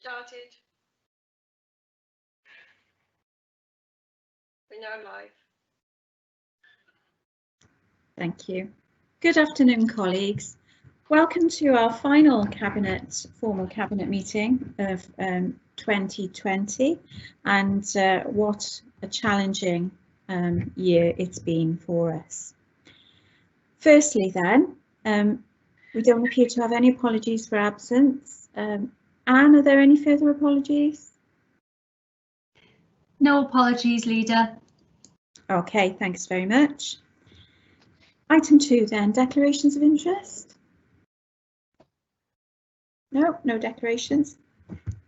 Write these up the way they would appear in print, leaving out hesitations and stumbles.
started. We're now live. Thank you. Good afternoon, colleagues. Welcome to our final formal cabinet meeting of 2020, and what a challenging year it's been for us. Firstly then, we don't appear to have any apologies for absence. Anne, are there any further apologies? No apologies, Leader. Okay, thanks very much. Item 2 then, declarations of interest. No declarations.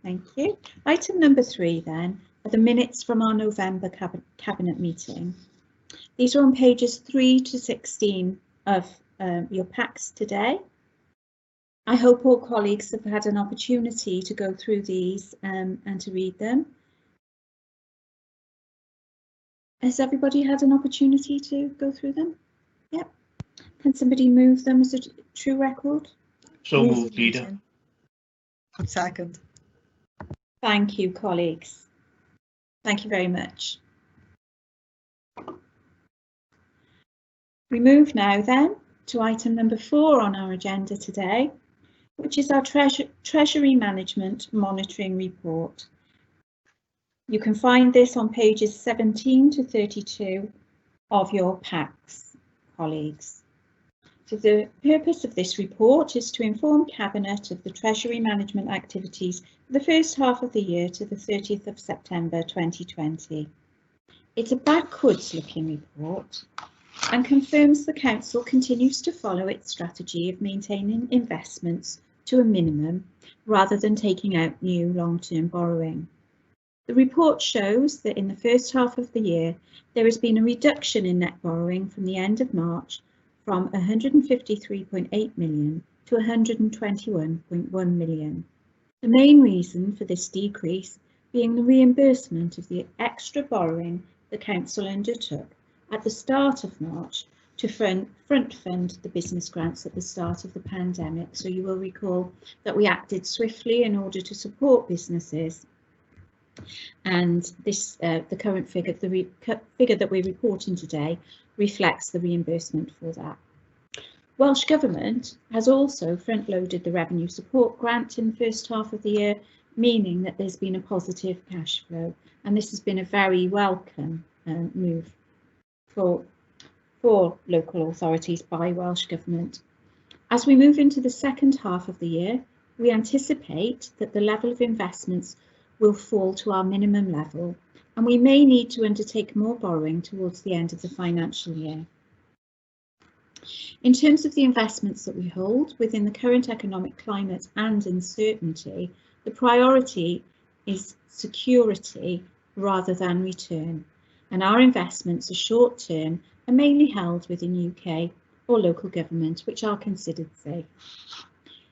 Thank you. Item number 3 then are the minutes from our November cabinet meeting. These are on pages 3 to 16 of your packs today. I hope all colleagues have had an opportunity to go through these and to read them. Has everybody had an opportunity to go through them? Yep. Can somebody move them as a true record? So moved, Leader. Second. Thank you, colleagues. Thank you very much. We move now then to item number 4 on our agenda today, which is our Treasury Management Monitoring Report. You can find this on pages 17 to 32 of your packs, colleagues. So the purpose of this report is to inform Cabinet of the Treasury Management activities for the first half of the year to the 30th of September 2020. It's a backwards looking report and confirms the Council continues to follow its strategy of maintaining investments to a minimum rather than taking out new long-term borrowing. The report shows that in the first half of the year, there has been a reduction in net borrowing from the end of March from 153.8 million to 121.1 million. The main reason for this decrease being the reimbursement of the extra borrowing the Council undertook at the start of March to front fund the business grants at the start of the pandemic. So you will recall that we acted swiftly in order to support businesses, and this the current figure, the figure that we're reporting today, reflects the reimbursement for that. Welsh Government has also front-loaded the revenue support grant in the first half of the year, meaning that there's been a positive cash flow, and this has been a very welcome move for local authorities by Welsh Government. As we move into the second half of the year, we anticipate that the level of investments will fall to our minimum level, and we may need to undertake more borrowing towards the end of the financial year. In terms of the investments that we hold within the current economic climate and uncertainty, the priority is security rather than return, and our investments are short-term and mainly held within UK or local government, which are considered safe.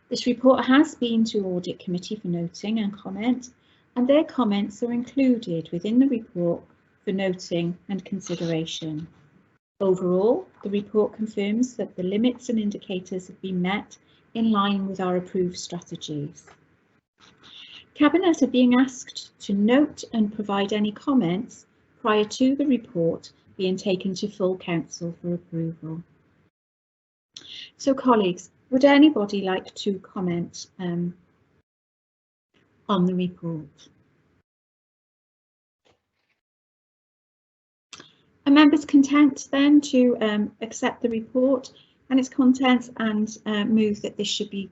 This report has been to Audit Committee for noting and comment, and their comments are included within the report for noting and consideration. Overall, the report confirms that the limits and indicators have been met in line with our approved strategies. Cabinet are being asked to note and provide any comments prior to the report being taken to full Council for approval. So colleagues, would anybody like to comment on the report? Are members content then to accept the report and its contents and move that this should be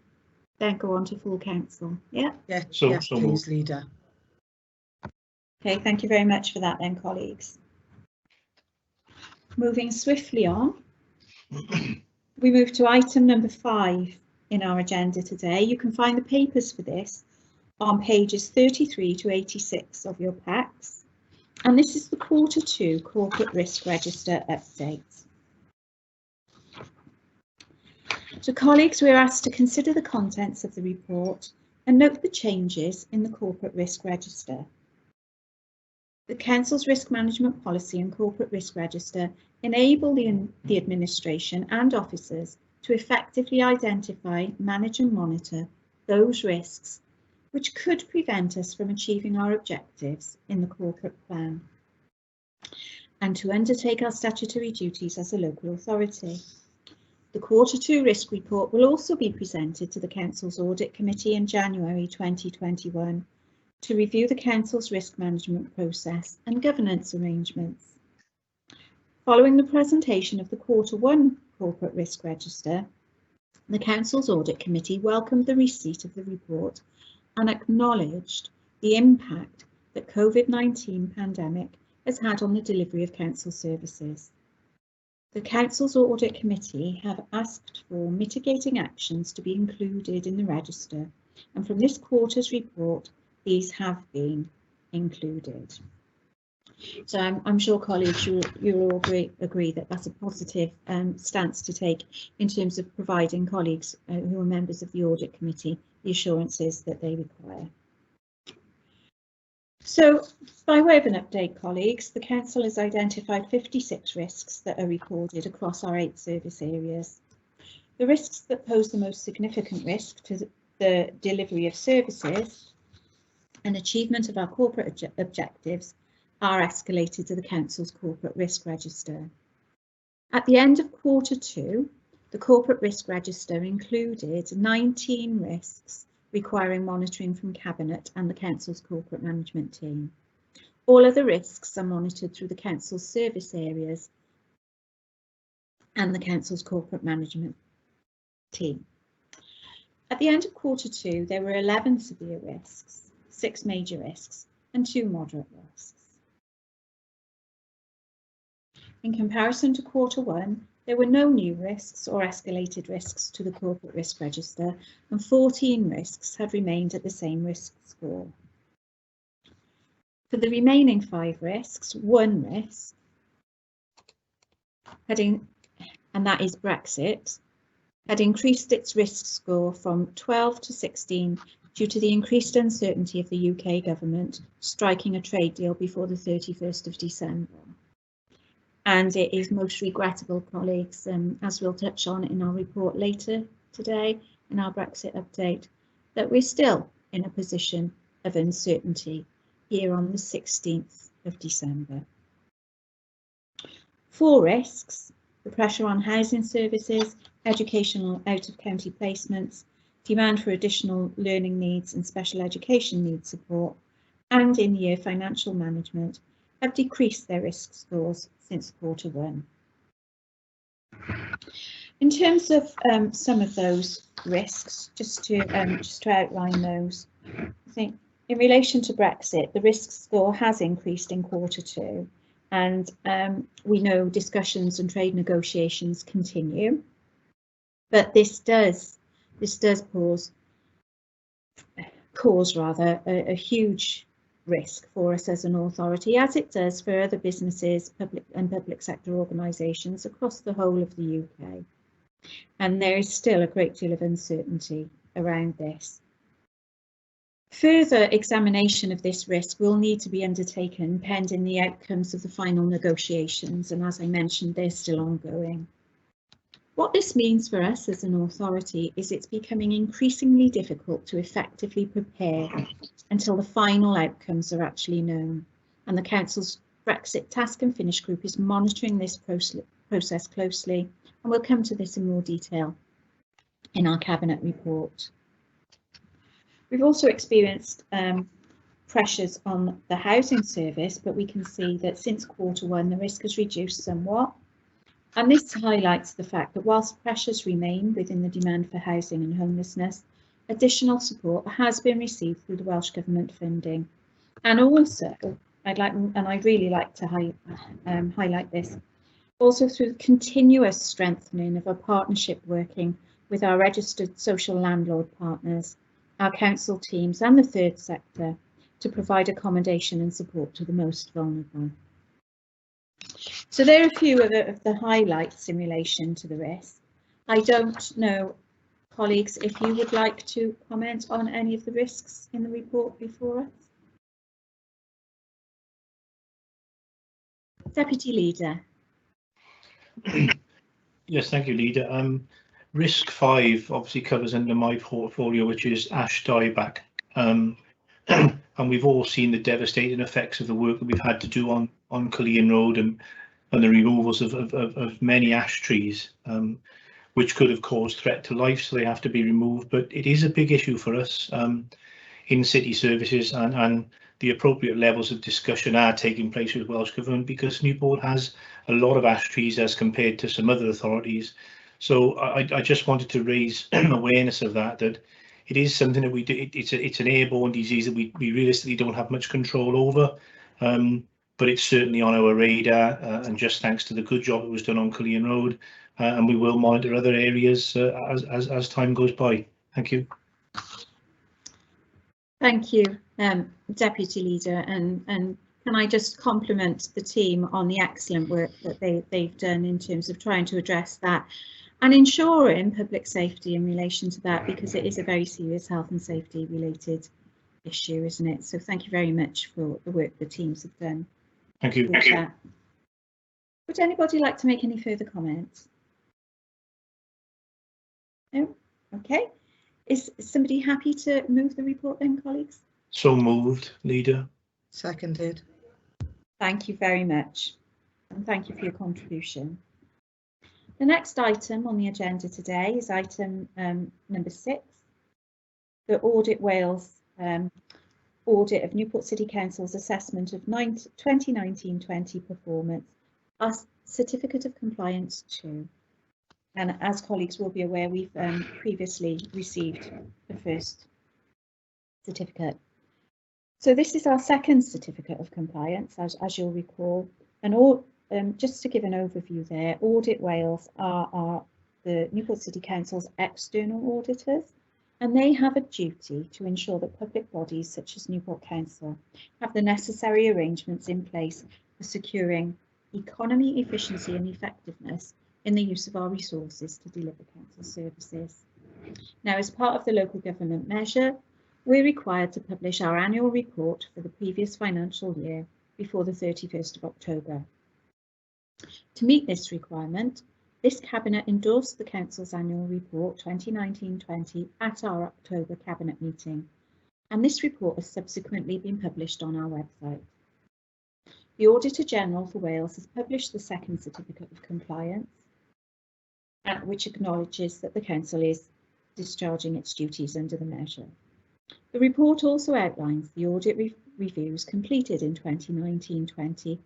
then go on to full Council? Yeah? Yeah, So yes, please, moved. Leader. Okay, thank you very much for that then, colleagues. Moving swiftly on, we move to item number 5 in our agenda today. You can find the papers for this on pages 33 to 86 of your packs. And this is the Q2 Corporate Risk Register update. So colleagues, we're asked to consider the contents of the report and note the changes in the Corporate Risk Register. The Council's Risk Management Policy and Corporate Risk Register enable the administration and officers to effectively identify, manage and monitor those risks which could prevent us from achieving our objectives in the corporate plan, and to undertake our statutory duties as a local authority. The Q2 risk report will also be presented to the Council's Audit Committee in January 2021 to review the Council's risk management process and governance arrangements. Following the presentation of the Q1 Corporate Risk Register, the Council's Audit Committee welcomed the receipt of the report and acknowledged the impact that COVID-19 pandemic has had on the delivery of Council services. The Council's Audit Committee have asked for mitigating actions to be included in the register, and from this quarter's report, these have been included. So I'm sure colleagues, you'll all agree that that's a positive stance to take in terms of providing colleagues who are members of the Audit Committee the assurances that they require. So, by way of an update, colleagues, the Council has identified 56 risks that are recorded across our 8 service areas. The risks that pose the most significant risk to the delivery of services and achievement of our corporate objectives are escalated to the Council's Corporate Risk Register. At the end of Q2, the Corporate Risk Register included 19 risks requiring monitoring from Cabinet and the Council's corporate management team. All other risks are monitored through the Council's service areas and the Council's corporate management team. At the end of Q2, there were 11 severe risks, 6 major risks and 2 moderate risks. In comparison to Q1, there were no new risks or escalated risks to the Corporate Risk Register, and 14 risks have remained at the same risk score. For the remaining 5 risks, 1 risk, and that is Brexit, had increased its risk score from 12 to 16 due to the increased uncertainty of the UK government striking a trade deal before the 31st of December. And it is most regrettable, colleagues, as we'll touch on in our report later today, in our Brexit update, that we're still in a position of uncertainty here on the 16th of December. 4 risks: the pressure on housing services, educational out-of-county placements, demand for additional learning needs and special education needs support, and in-year financial management, have decreased their risk scores since Q1. In terms of some of those risks, just to outline those, I think in relation to Brexit, the risk score has increased in Q2, and we know discussions and trade negotiations continue, but this does cause a huge risk for us as an authority, as it does for other businesses, public sector organisations across the whole of the UK. And there is still a great deal of uncertainty around this. Further examination of this risk will need to be undertaken pending the outcomes of the final negotiations, and as I mentioned, they're still ongoing. What this means for us as an authority is it's becoming increasingly difficult to effectively prepare until the final outcomes are actually known, and the Council's Brexit Task and Finish Group is monitoring this process closely, and we'll come to this in more detail in our Cabinet report. We've also experienced pressures on the housing service, but we can see that since Q1 the risk has reduced somewhat. And this highlights the fact that whilst pressures remain within the demand for housing and homelessness, additional support has been received through the Welsh Government funding. And also, I'd really like to highlight this, also through the continuous strengthening of our partnership working with our registered social landlord partners, our council teams and the third sector to provide accommodation and support to the most vulnerable. So there are a few of the highlights in relation to the risk. I don't know, colleagues, if you would like to comment on any of the risks in the report before us. Deputy Leader. Yes, thank you, Leader. Risk 5 obviously covers under my portfolio, which is ash dieback. and we've all seen the devastating effects of the work that we've had to do on Cullion Road and the removals of many ash trees, which could have caused threat to life, so they have to be removed. But it is a big issue for us in city services, and the appropriate levels of discussion are taking place with Welsh Government, because Newport has a lot of ash trees as compared to some other authorities. So I just wanted to raise awareness of that it is something that we do. It's an airborne disease that we realistically don't have much control over, but it's certainly on our radar, and just thanks to the good job that was done on Cullion Road, and we will monitor other areas as time goes by. Thank you. Thank you, Deputy Leader, and can I just compliment the team on the excellent work that they've done in terms of trying to address that and ensuring public safety in relation to that, because it is a very serious health and safety related issue, isn't it? So thank you very much for the work the teams have done. Thank you. Thank you. Would anybody like to make any further comments? No? Okay. Is somebody happy to move the report then, colleagues? So moved, Leader. Seconded. Thank you very much, and thank you for your contribution. The next item on the agenda today is item number 6, the Audit Wales audit of Newport City Council's assessment of 2019-20 performance, our certificate of compliance 2. And as colleagues will be aware, we've previously received the first certificate. So this is our second certificate of compliance, as you'll recall. And just to give an overview there, Audit Wales are the Newport City Council's external auditors, and they have a duty to ensure that public bodies such as Newport Council have the necessary arrangements in place for securing economy, efficiency and effectiveness in the use of our resources to deliver council services. Now, as part of the local government measure, we're required to publish our annual report for the previous financial year before the 31st of October. To meet this requirement, this Cabinet endorsed the Council's annual report 2019-20 at our October Cabinet meeting, and this report has subsequently been published on our website. The Auditor General for Wales has published the second certificate of compliance, which acknowledges that the Council is discharging its duties under the measure. The report also outlines the audit reviews completed in 2019-20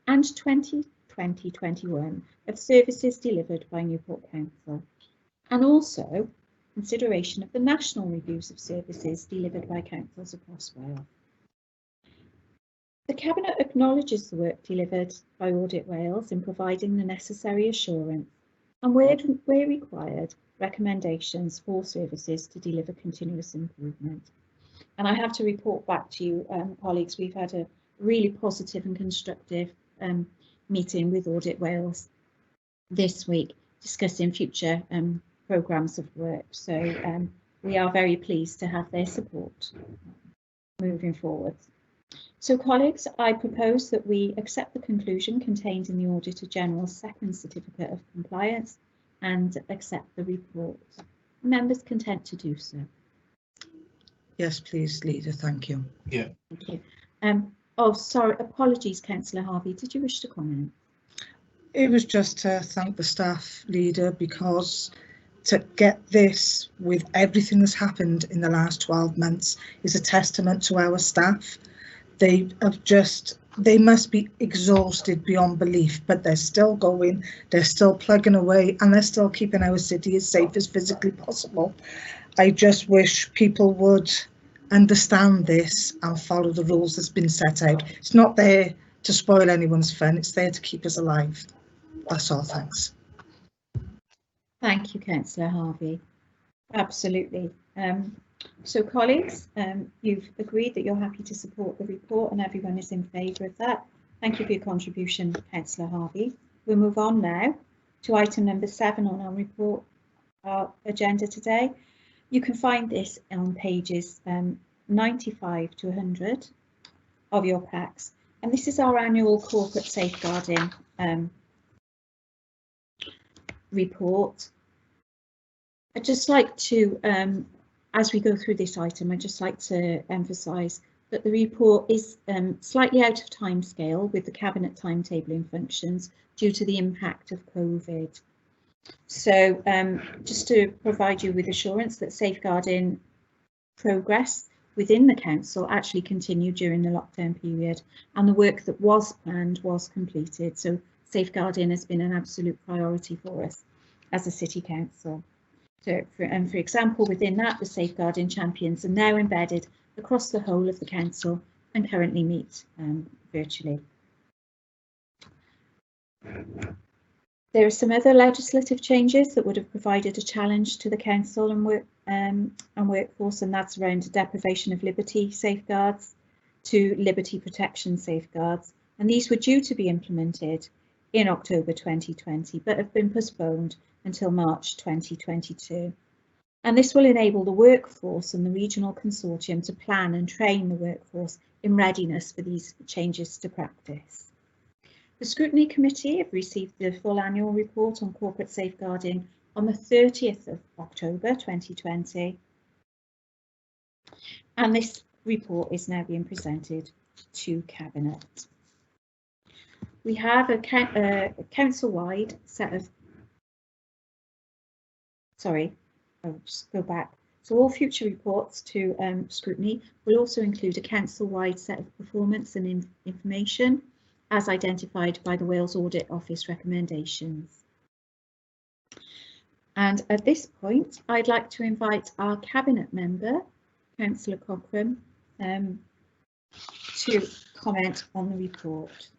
and 2020-21 of services delivered by Newport Council, and also consideration of the national reviews of services delivered by councils across Wales. The Cabinet acknowledges the work delivered by Audit Wales in providing the necessary assurance and, where required, recommendations for services to deliver continuous improvement. And I have to report back to you, colleagues, we've had a really positive and constructive meeting with Audit Wales this week, discussing future programmes of work. So we are very pleased to have their support moving forward. So colleagues, I propose that we accept the conclusion contained in the Auditor General's second certificate of compliance and accept the report. Members content to do so? Yes, please, Leader. Thank you. Yeah. Thank you. Oh, sorry. Apologies, Councillor Harvey. Did you wish to comment? It was just to thank the staff, Leader, because to get this with everything that's happened in the last 12 months is a testament to our staff. They must be exhausted beyond belief, but they're still going, they're still plugging away, and they're still keeping our city as safe as physically possible. I just wish people would understand this and follow the rules that's been set out. It's not there to spoil anyone's fun, it's there to keep us alive. That's all, thanks. Thank you, Councillor Harvey. Absolutely. So colleagues, you've agreed that you're happy to support the report and everyone is in favour of that. Thank you for your contribution, Councillor Harvey. We'll move on now to item number 7 on our report, our agenda today. You can find this on pages 95 to 100 of your packs, and this is our annual corporate safeguarding report. I'd just like to as we go through this item, I'd just like to emphasise that the report is slightly out of timescale with the Cabinet timetabling functions due to the impact of COVID. So just to provide you with assurance that safeguarding progress within the council actually continued during the lockdown period, and the work that was planned was completed. So safeguarding has been an absolute priority for us as a city council. So for example, within that, the safeguarding champions are now embedded across the whole of the council and currently meet virtually. There are some other legislative changes that would have provided a challenge to the council and workforce, and that's around deprivation of liberty safeguards to liberty protection safeguards. And these were due to be implemented in October 2020, but have been postponed until March 2022. And this will enable the workforce and the regional consortium to plan and train the workforce in readiness for these changes to practice. The Scrutiny Committee have received the full annual report on corporate safeguarding on the 30th of October 2020. And this report is now being presented to Cabinet. We have a council-wide set of, I'll just go back. So all future reports to Scrutiny will also include a council-wide set of performance and information as identified by the Wales Audit Office recommendations. And at this point, I'd like to invite our Cabinet member, Councillor Cochrane, to comment on the report.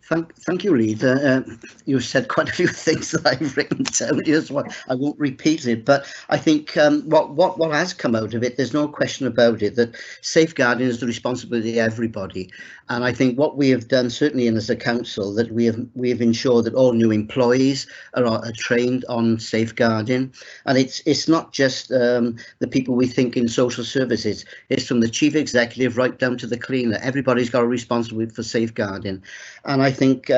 Thank you, Rita. You said quite a few things that I've written down here, so I won't repeat it. But I think what has come out of it, there's no question about it, that safeguarding is the responsibility of everybody. And I think what we have done, certainly as a council, that we have ensured that all new employees are trained on safeguarding. And it's not just the people we think in social services. It's from the chief executive right down to the cleaner. Everybody's got a responsibility for safeguarding. And I think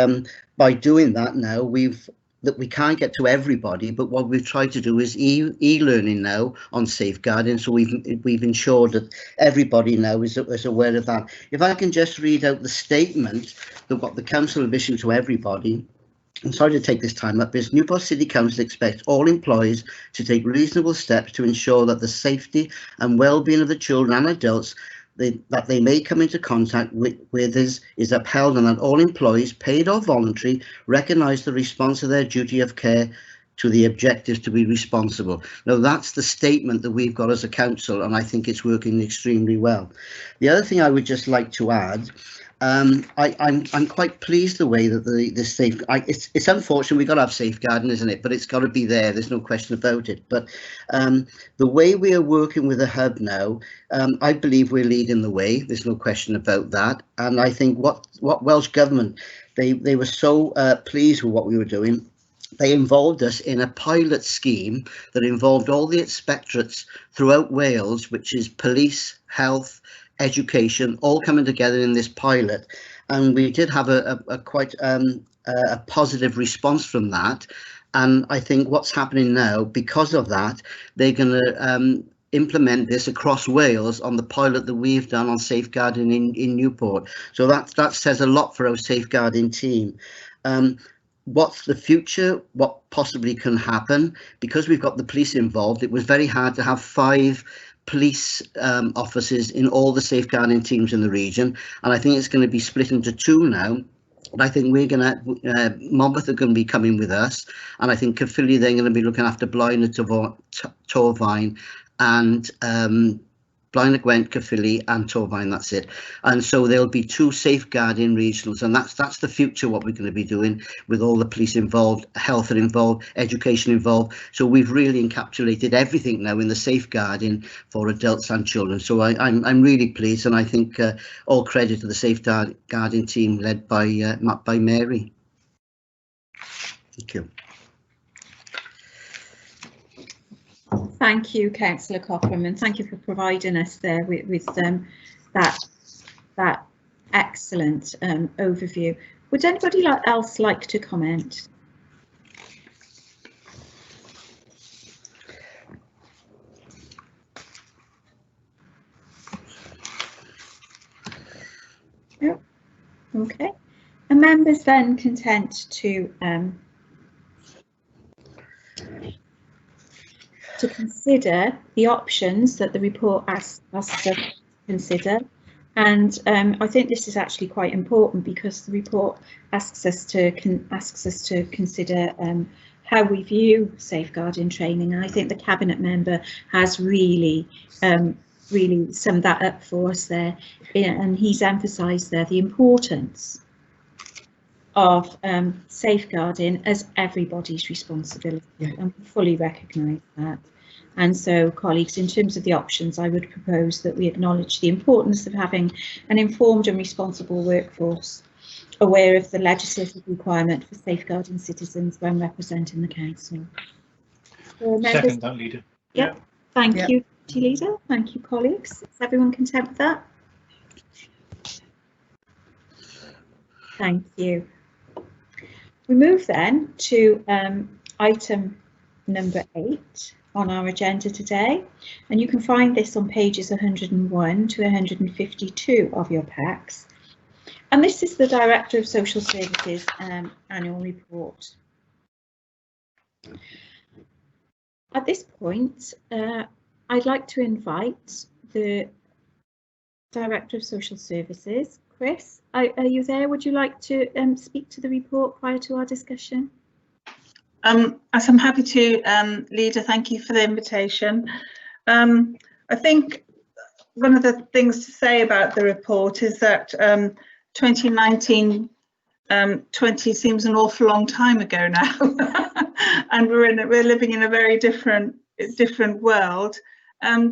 by doing that now, we can't get to everybody, but what we've tried to do is e-learning now on safeguarding. So we've ensured that everybody now is aware of that. If I can just read out the statement that what the council have issued to everybody. I'm sorry to take this time up, but Newport City Council expects all employees to take reasonable steps to ensure that the safety and well-being of the children and adults that they may come into contact with is upheld, and that all employees, paid or voluntary, recognise the response of their duty of care to the objectives to be responsible. Now, that's the statement that we've got as a council, and I think it's working extremely well. The other thing I would just like to add, I'm quite pleased the way that it's unfortunate we've got to have safeguarding, isn't it? But it's got to be there. There's no question about it. But the way we are working with the hub now, I believe we're leading the way. There's no question about that. And I think what Welsh Government, they were so pleased with what we were doing. They involved us in a pilot scheme that involved all the inspectorates throughout Wales, which is police, health, education, all coming together in this pilot, and we did have a quite a positive response from that. And I think what's happening now, because of that, they're going to implement this across Wales on the pilot that we've done on safeguarding in Newport. So that says a lot for our safeguarding team. What's the future? What possibly can happen? Because we've got the police involved, it was very hard to have 5 police officers in all the safeguarding teams in the region, and I think it's going to be split into 2 now. But I think we're going to, Monmouth are going to be coming with us, and I think Caerphilly, they're going to be looking after Blaenau, Torfaen, and Blaenau Gwent, Caerphilly and Torfaen, that's it. And so there'll be 2 safeguarding regionals, and that's the future, what we're going to be doing with all the police involved, health are involved, education involved. So we've really encapsulated everything now in the safeguarding for adults and children. So I'm really pleased, and I think all credit to the safeguarding team led by Mary. Thank you. Thank you, Councillor Cochrane, and thank you for providing us there with that excellent overview. Would anybody else like to comment? Okay. Are members then content to consider the options that the report asks us to consider? And I think this is actually quite important, because the report asks us to consider how we view safeguarding training, and I think the cabinet member has really summed that up for us there, and he's emphasised there the importance of safeguarding as everybody's responsibility, and we fully recognise that. And so, colleagues, in terms of the options, I would propose that we acknowledge the importance of having an informed and responsible workforce aware of the legislative requirement for safeguarding citizens when representing the council. Second that, Leader. Yep. Yeah. Thank you, Leader. Thank you, colleagues. Is everyone content with that? Thank you. We move then to item number 8 on our agenda today, and you can find this on pages 101 to 152 of your packs. And this is the Director of Social Services annual report. At this point, I'd like to invite the Director of Social Services, Chris. Are you there? Would you like to speak to the report prior to our discussion? As I'm happy to, Leader, thank you for the invitation. I think one of the things to say about the report is that 2019-20 seems an awful long time ago now, and we're living in a very different world.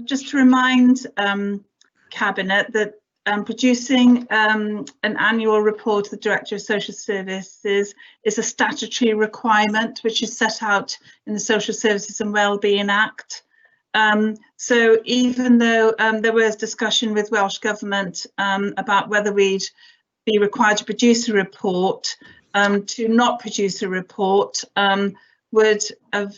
Just to remind Cabinet that producing an annual report to the Director of Social Services is a statutory requirement which is set out in the Social Services and Wellbeing Act. So even though there was discussion with Welsh Government about whether we'd be required to produce a report, to not produce a report would have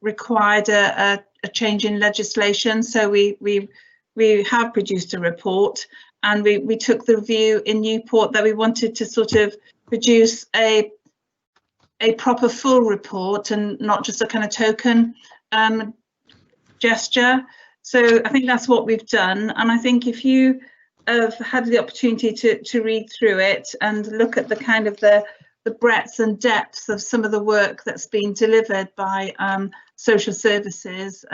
required a change in legislation. So we have produced a report, and we took the view in Newport that we wanted to sort of produce a proper full report and not just a kind of token gesture. So I think that's what we've done, and I think if you have had the opportunity to read through it and look at the kind of the breadth and depth of some of the work that's been delivered by social services,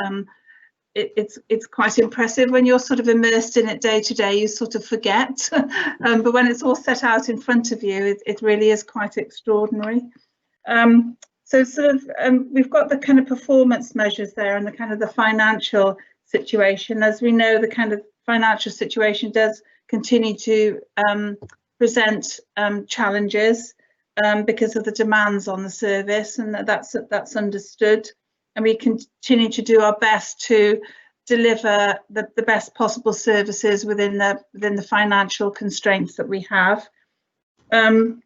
it's quite impressive. When you're sort of immersed in it day to day, you sort of forget, but when it's all set out in front of you, it really is quite extraordinary. So sort of we've got the kind of performance measures there and the kind of the financial situation. As we know, the kind of financial situation does continue to present challenges because of the demands on the service, and that's understood. And we continue to do our best to deliver the best possible services within the financial constraints that we have. In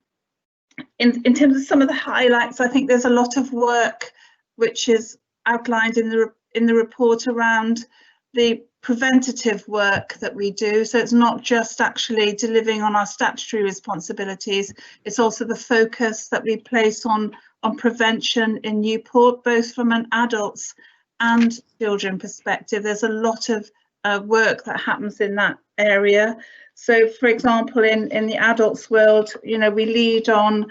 terms of some of the highlights, I think there's a lot of work which is outlined in the report around the preventative work that we do. So it's not just actually delivering on our statutory responsibilities, it's also the focus that we place on prevention in Newport, both from an adults and children perspective. There's a lot of work that happens in that area. So for example, in the adults world, you know, we lead on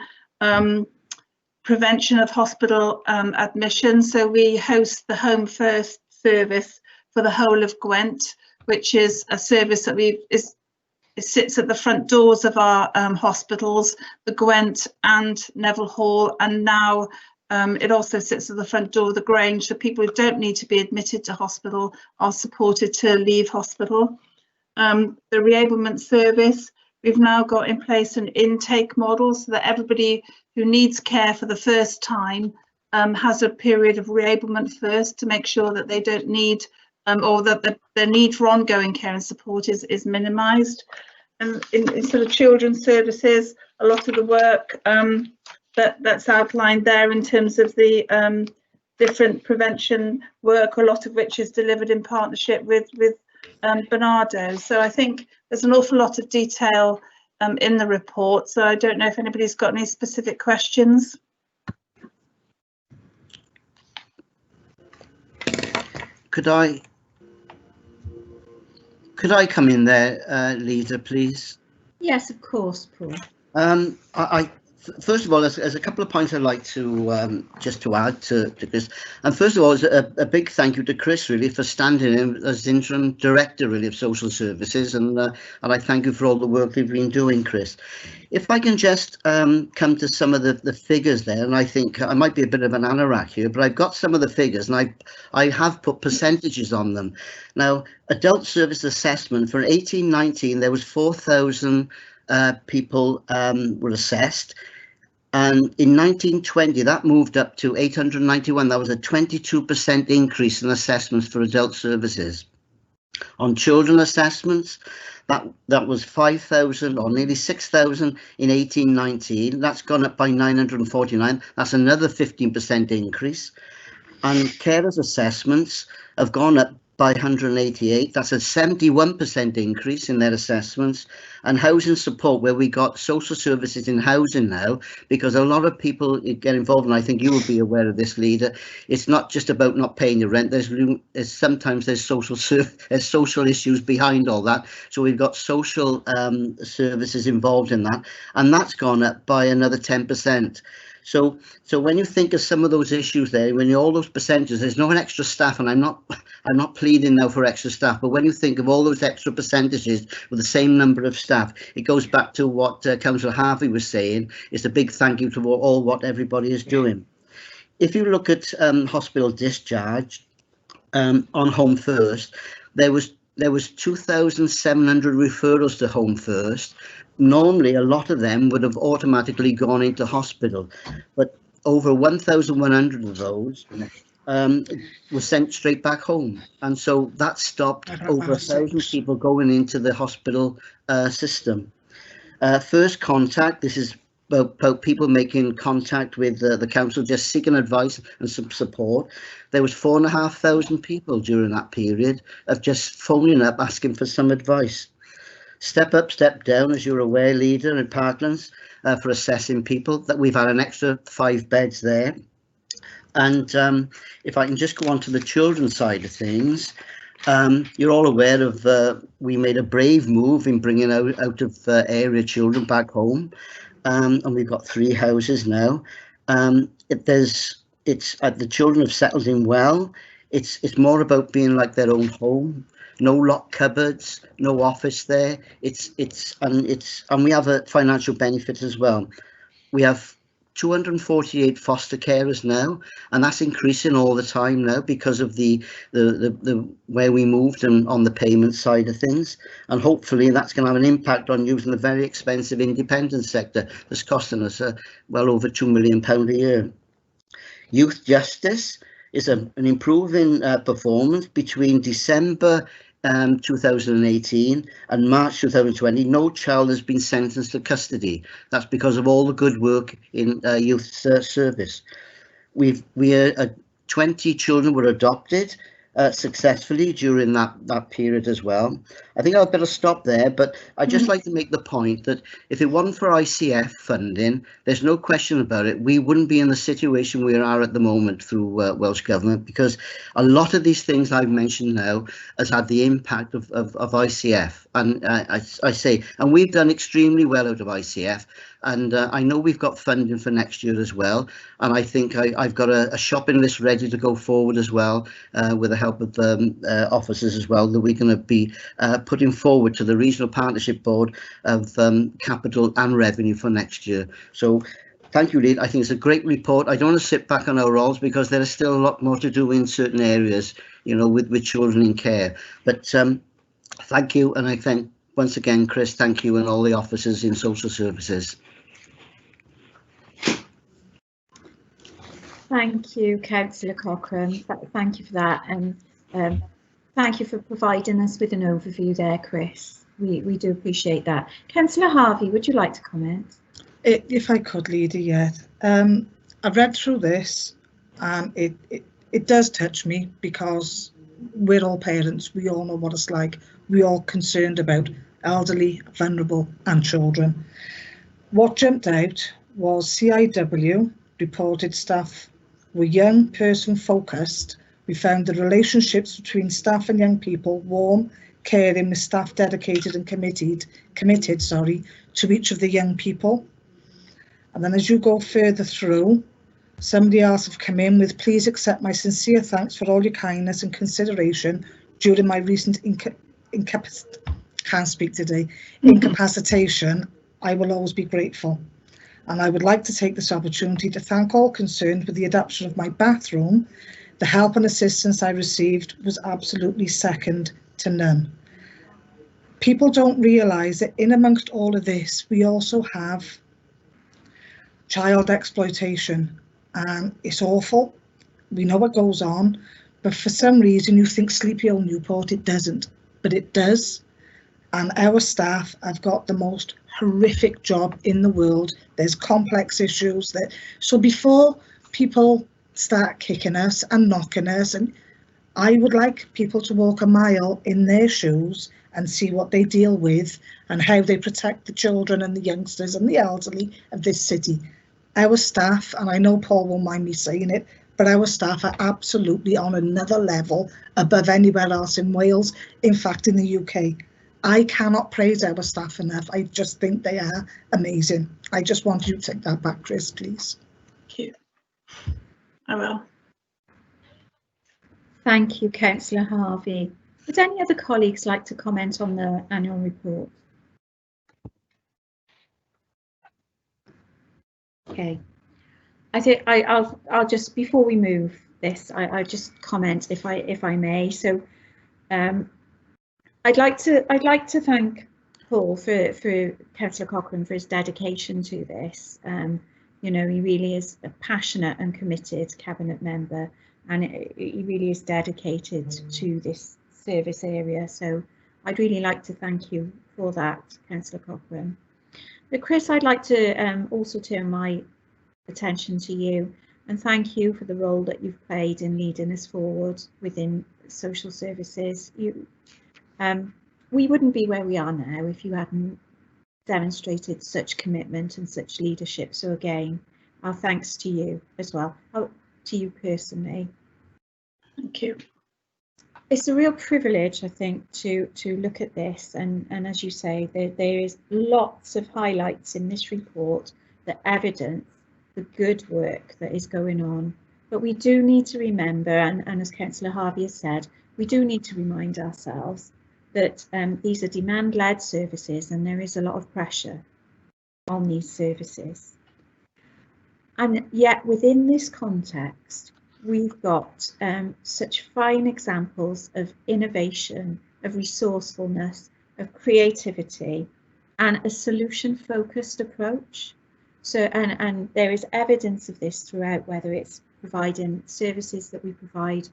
prevention of hospital admission. So we host the Home First service for the whole of Gwent, which is a service that it sits at the front doors of our hospitals, the Gwent and Neville Hall, and now it also sits at the front door of the Grange, so people who don't need to be admitted to hospital are supported to leave hospital. The reablement service, we've now got in place an intake model so that everybody who needs care for the first time has a period of reablement first to make sure that they don't need or that the need for ongoing care and support is minimised. And in sort of children's services, a lot of the work that's outlined there in terms of the different prevention work, a lot of which is delivered in partnership with Bernardo. So I think there's an awful lot of detail in the report, so I don't know if anybody's got any specific questions. Could I come in there, Leader, please? Yes, of course, Paul. First of all, there's a couple of points I'd like to just to add to Chris. And first of all, a big thank you to Chris, really, for standing in as interim director, really, of social services, and I thank you for all the work you've been doing, Chris. If I can just come to some of the figures there, and I think I might be a bit of an anorak here, but I've got some of the figures, and I have put percentages on them. Now, adult service assessment for 18-19, there was 4,000 people were assessed. And in 1920, that moved up to 891. That was a 22% increase in assessments for adult services. On children assessments, that was 5,000 or nearly 6,000 in 18-19. That's gone up by 949. That's another 15% increase. And carers assessments have gone up by 188. That's a 71% increase in their assessments. And housing support, where we got social services in housing now, because a lot of people get involved, and I think you will be aware of this, Leader. It's not just about not paying your rent. Sometimes there's social issues behind all that. So we've got social services involved in that, and that's gone up by another 10%. So when you think of some of those issues there, when you all those percentages, there's no extra staff, and I'm not pleading now for extra staff, but when you think of all those extra percentages with the same number of staff, it goes back to what Councillor Harvey was saying. It's a big thank you to all what everybody is doing. If you look at hospital discharge on Home First, there was 2,700 referrals to Home First. Normally, a lot of them would have automatically gone into hospital, but over 1,100 of those were sent straight back home. And so that stopped over 1,000 people going into the hospital system. First contact, this is about people making contact with the council, just seeking advice and some support. There was 4,500 people during that period of just phoning up, asking for some advice. Step up, step down, as you're aware, Leader, in Parklands, for assessing people, that we've had an extra 5 beds there. And if I can just go on to the children's side of things, you're all aware of we made a brave move in bringing out of area children back home, and we've got 3 houses now. The children have settled in well. It's more about being like their own home. No locked cupboards, no office there. And we have a financial benefit as well. We have 248 foster carers now, and that's increasing all the time now because of the where we moved and on the payment side of things. And hopefully that's going to have an impact on using the very expensive independent sector that's costing us well over £2 million a year. Youth justice is an improving performance between December 2018 and March 2020. No child has been sentenced to custody. That's because of all the good work in youth service. 20 children were adopted successfully during that period as well. I think I'd better stop there, but I'd just like to make the point that if it wasn't for ICF funding, there's no question about it, we wouldn't be in the situation we are at the moment through Welsh Government, because a lot of these things I've mentioned now has had the impact of ICF. And I say, and we've done extremely well out of ICF. And I know we've got funding for next year as well. And I think I've got a shopping list ready to go forward as well, with the help of officers as well, that we're going to be putting forward to the Regional Partnership Board of capital and revenue for next year. So thank you, Lee. I think it's a great report. I don't want to sit back on our roles because there is still a lot more to do in certain areas, you know, with children in care. But thank you. And I thank once again, Chris, thank you, and all the officers in social services. Thank you, Councillor Cochrane. Thank you for that, and thank you for providing us with an overview there, Chris. We do appreciate that. Councillor Harvey, would you like to comment? If I could, Leader, yeah. I've read through this, and it does touch me, because we're all parents. We all know what it's like. We're all concerned about elderly, vulnerable and children. What jumped out was CIW reported staff were young person focused. We found the relationships between staff and young people warm, caring, with staff dedicated and committed to each of the young people. And then as you go further through, somebody else have come in with, please accept my sincere thanks for all your kindness and consideration during my recent incapacitation. I will always be grateful. And I would like to take this opportunity to thank all concerned with the adaptation of my bathroom. The help and assistance I received was absolutely second to none. People don't realise that in amongst all of this, we also have child exploitation, and it's awful. We know what goes on, but for some reason you think Sleepy Old Newport, it doesn't, but it does. And our staff have got the most horrific job in the world. There's complex issues so before people start kicking us and knocking us, and I would like people to walk a mile in their shoes and see what they deal with and how they protect the children and the youngsters and the elderly of this city. Our staff, and I know Paul won't mind me saying it, but our staff are absolutely on another level above anywhere else in Wales, in fact in the UK. I cannot praise our staff enough. I just think they are amazing. I just want you to take that back, Chris, please. Thank you. I will. Thank you, Councillor Harvey. Would any other colleagues like to comment on the annual report? Okay. I think I'll just, before we move this, I just comment if I may. So I'd like to thank Paul for Councillor Cochrane for his dedication to this. You know, he really is a passionate and committed cabinet member, and he really is dedicated to this service area. So I'd really like to thank you for that, Councillor Cochrane. But Chris, I'd like to also turn my attention to you and thank you for the role that you've played in leading us forward within social services. We wouldn't be where we are now if you hadn't demonstrated such commitment and such leadership. So again, our thanks to you as well, to you personally. Thank you. It's a real privilege, I think, to look at this, and as you say, there is lots of highlights in this report that evidence the good work that is going on. But we do need to remember, and as Councillor Harvey has said, we do need to remind ourselves that these are demand-led services and there is a lot of pressure on these services. And yet within this context, we've got such fine examples of innovation, of resourcefulness, of creativity, and a solution-focused approach. So, and there is evidence of this throughout, whether it's providing services that we provide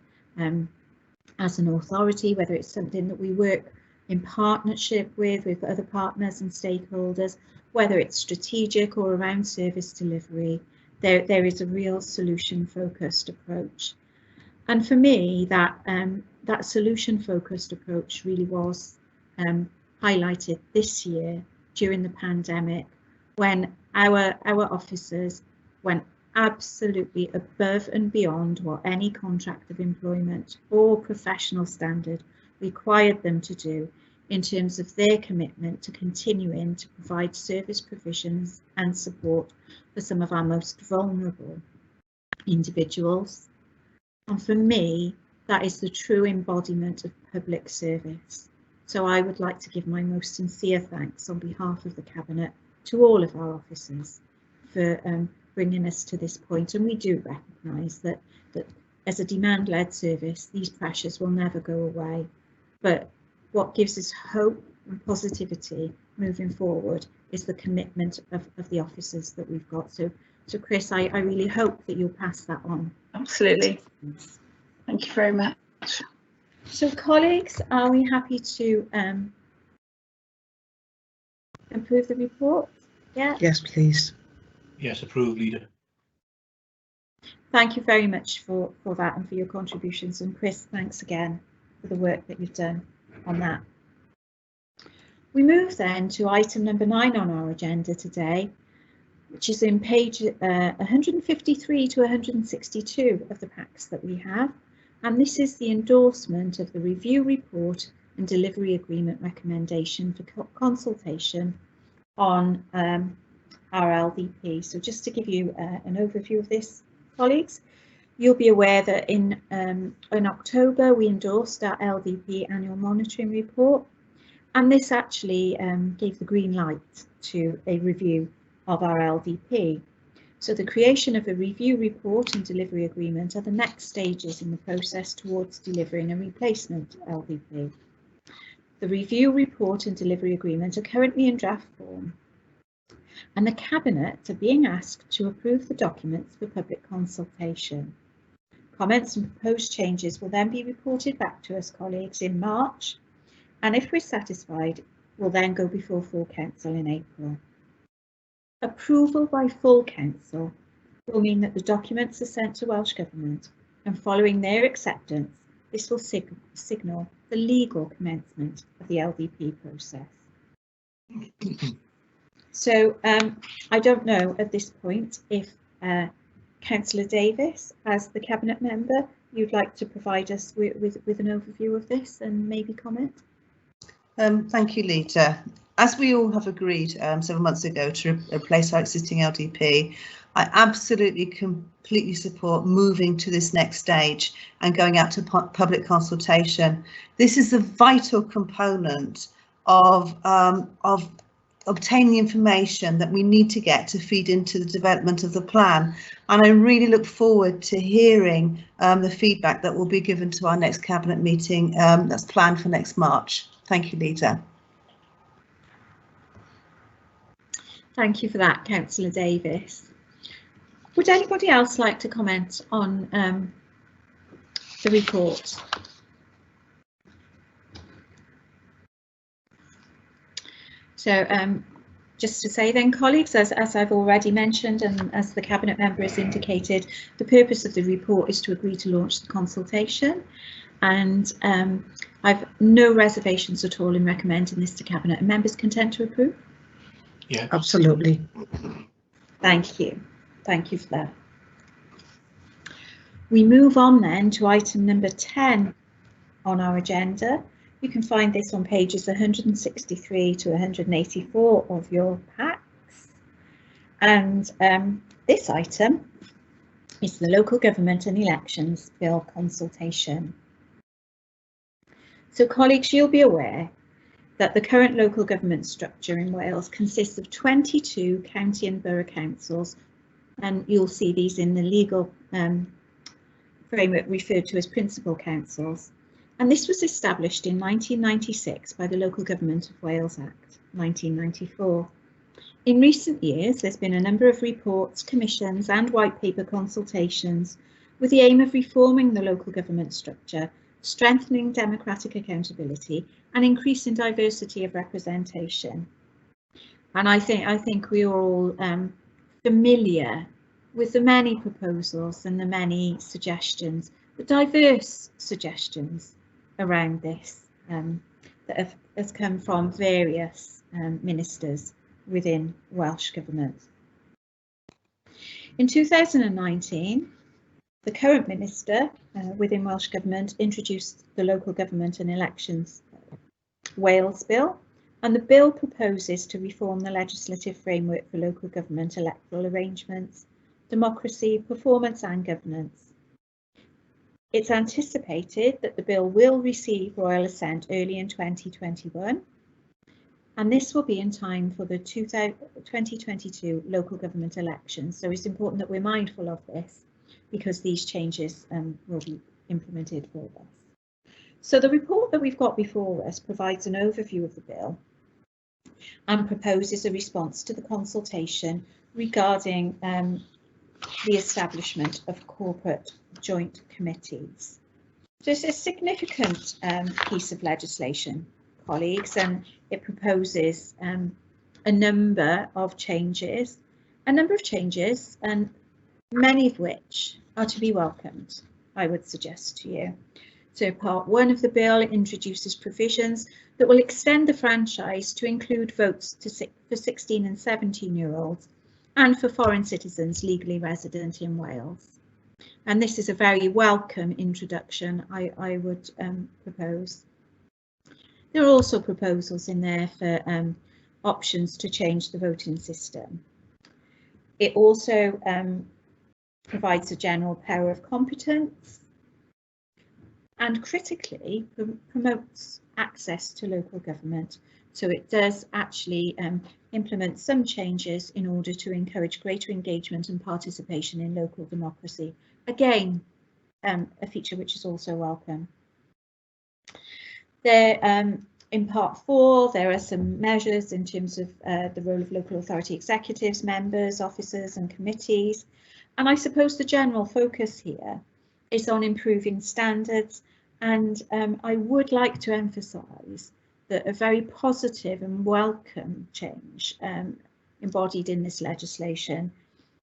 as an authority, whether it's something that we work in partnership with other partners and stakeholders, whether it's strategic or around service delivery. There is a real solution-focused approach. And for me, that solution-focused approach really was highlighted this year during the pandemic, when our officers went absolutely above and beyond what any contract of employment or professional standard required them to do in terms of their commitment to continuing to provide service provisions and support for some of our most vulnerable individuals. And for me, that is the true embodiment of public service. So I would like to give my most sincere thanks on behalf of the Cabinet to all of our officers for bringing us to this point. And we do recognise that as a demand-led service, these pressures will never go away. But what gives us hope and positivity moving forward is the commitment of the officers that we've got. So Chris, I really hope that you'll pass that on. Absolutely. Thank you very much. So colleagues, are we happy to approve the report? Yeah. Yes, please. Yes, approved, Leader. Thank you very much for that and for your contributions. And Chris, thanks again for the work that you've done on that. We move then to item number 9 on our agenda today, which is in page 153 to 162 of the packs that we have. And this is the endorsement of the review report and delivery agreement recommendation for consultation on our LDP. So just to give you an overview of this, colleagues, you'll be aware that in October we endorsed our LDP annual monitoring report, and this actually gave the green light to a review of our LDP. So the creation of a review report and delivery agreement are the next stages in the process towards delivering a replacement LDP. The review report and delivery agreement are currently in draft form, and the Cabinet are being asked to approve the documents for public consultation. Comments and proposed changes will then be reported back to us, colleagues, in March, and if we're satisfied, we'll then go before full council in April. Approval by full council will mean that the documents are sent to Welsh Government, and following their acceptance, this will signal the legal commencement of the LDP process. So I don't know at this point if Councillor Davis, as the Cabinet member, you'd like to provide us with an overview of this and maybe comment? Thank you, Leader. As we all have agreed several months ago to replace our existing LDP, I absolutely completely support moving to this next stage and going out to public consultation. This is a vital component of obtaining the information that we need to get to feed into the development of the plan. And I really look forward to hearing the feedback that will be given to our next Cabinet meeting that's planned for next March. Thank you, Leader. Thank you for that, Councillor Davis. Would anybody else like to comment on the report? So just to say then, colleagues, as I've already mentioned and as the Cabinet member has indicated, the purpose of the report is to agree to launch the consultation, and I've no reservations at all in recommending this to Cabinet. Are members content to approve? Yeah, Absolutely. Thank you. Thank you for that. We move on then to item number 10 on our agenda. You can find this on pages 163 to 184 of your packs. And this item is the Local Government and Elections Bill consultation. So colleagues, you'll be aware that the current local government structure in Wales consists of 22 county and borough councils, and you'll see these in the legal framework referred to as principal councils. And this was established in 1996 by the Local Government of Wales Act 1994. In recent years, there's been a number of reports, commissions and white paper consultations with the aim of reforming the local government structure, strengthening democratic accountability and increasing diversity of representation. And I think we are all familiar with the many proposals and the many suggestions, the diverse suggestions around this that has come from various ministers within Welsh Government. In 2019, the current minister within Welsh Government introduced the Local Government and Elections Wales Bill, and the bill proposes to reform the legislative framework for local government electoral arrangements, democracy, performance and governance. It's anticipated that the bill will receive royal assent early in 2021, and this will be in time for the 2022 local government elections. So it's important that we're mindful of this because these changes will be implemented for us. So the report that we've got before us provides an overview of the bill and proposes a response to the consultation regarding the establishment of corporate joint committees. So it's a significant piece of legislation, colleagues, and it proposes a number of changes, and many of which are to be welcomed, I would suggest to you. So Part 1 of the bill introduces provisions that will extend the franchise to include votes for 16 and 17-year-olds and for foreign citizens legally resident in Wales. And this is a very welcome introduction, I would propose. There are also proposals in there for options to change the voting system. It also provides a general power of competence and critically promotes access to local government. So it does actually implement some changes in order to encourage greater engagement and participation in local democracy. Again, a feature which is also welcome. There, in Part 4, there are some measures in terms of the role of local authority executives, members, officers and committees. And I suppose the general focus here is on improving standards. And I would like to emphasise that a very positive and welcome change embodied in this legislation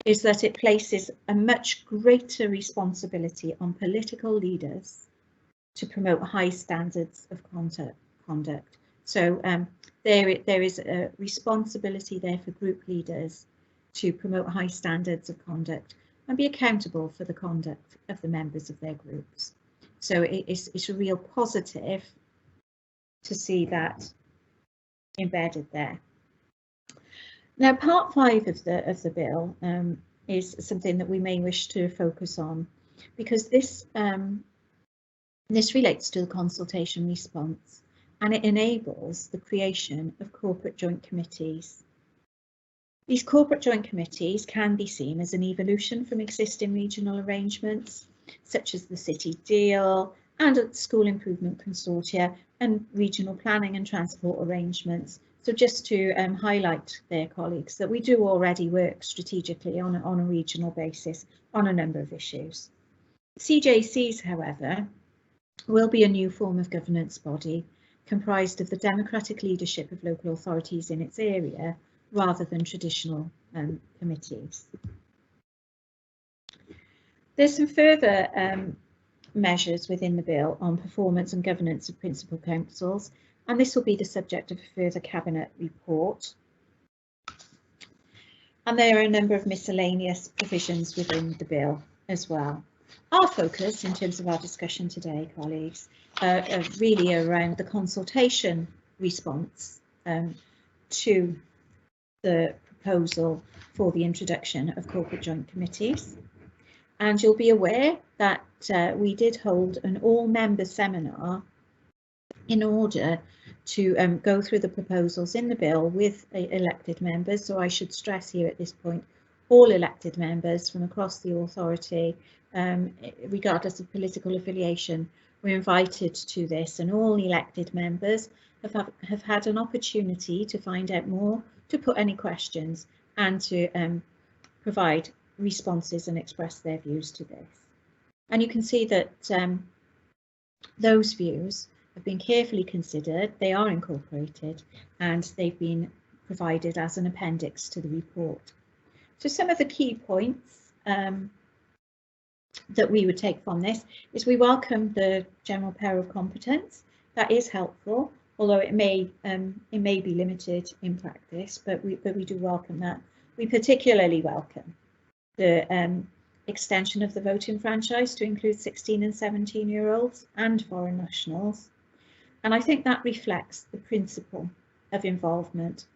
is that it places a much greater responsibility on political leaders to promote high standards of conduct. So there is a responsibility there for group leaders to promote high standards of conduct and be accountable for the conduct of the members of their groups. So it's a real positive to see that embedded there. Now, Part 5 of the bill is something that we may wish to focus on, because this relates to the consultation response, and it enables the creation of corporate joint committees. These corporate joint committees can be seen as an evolution from existing regional arrangements, such as the City Deal and School Improvement Consortia and regional planning and transport arrangements. So just to highlight their colleagues that we do already work strategically on a regional basis on a number of issues. CJCs, however, will be a new form of governance body comprised of the democratic leadership of local authorities in its area rather than traditional committees. There's some further measures within the bill on performance and governance of principal councils, and this will be the subject of a further cabinet report. And there are a number of miscellaneous provisions within the bill as well. Our focus in terms of our discussion today, colleagues, are really around the consultation response to the proposal for the introduction of corporate joint committees. And you'll be aware that we did hold an all-member seminar in order to go through the proposals in the bill with elected members. So I should stress here at this point, all elected members from across the authority, regardless of political affiliation, were invited to this, and all elected members have had an opportunity to find out more, to put any questions and to provide responses and express their views to this. And you can see that those views have been carefully considered, they are incorporated, and they've been provided as an appendix to the report. So some of the key points that we would take from this is we welcome the general power of competence. That is helpful, although it may be limited in practice, but we do welcome that. We particularly welcome the extension of the voting franchise to include 16 and 17-year-olds and foreign nationals. And I think that reflects the principle of involvement.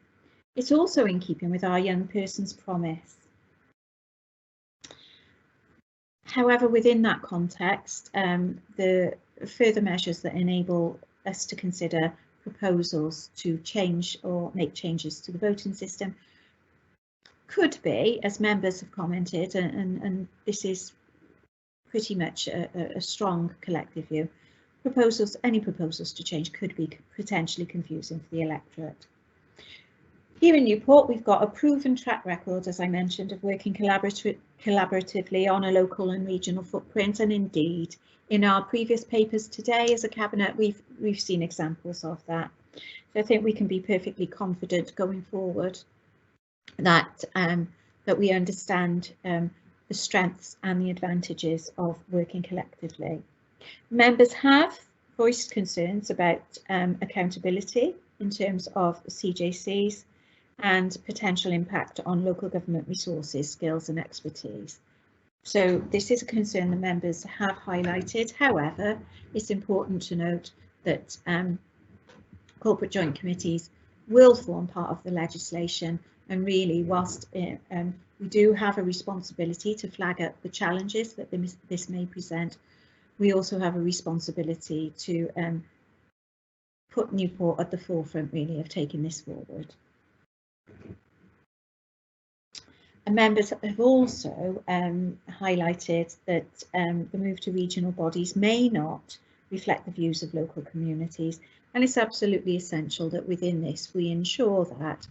It's also in keeping with our young person's promise. However, within that context, the further measures that enable us to consider proposals to change or make changes to the voting system could be, as members have commented, and this is pretty much a strong collective view, any proposals to change could be potentially confusing for the electorate. Here in Newport, we've got a proven track record, as I mentioned, of working collaboratively on a local and regional footprint, and indeed, in our previous papers today as a cabinet, we've seen examples of that. So I think we can be perfectly confident going forward that that we understand the strengths and the advantages of working collectively. Members have voiced concerns about accountability in terms of CJCs and potential impact on local government resources, skills and expertise. So this is a concern the members have highlighted. However, it's important to note that corporate joint committees will form part of the legislation, and really whilst we do have a responsibility to flag up the challenges that this may present, we also have a responsibility to put Newport at the forefront really of taking this forward. And members have also highlighted that the move to regional bodies may not reflect the views of local communities, and it's absolutely essential that within this we ensure that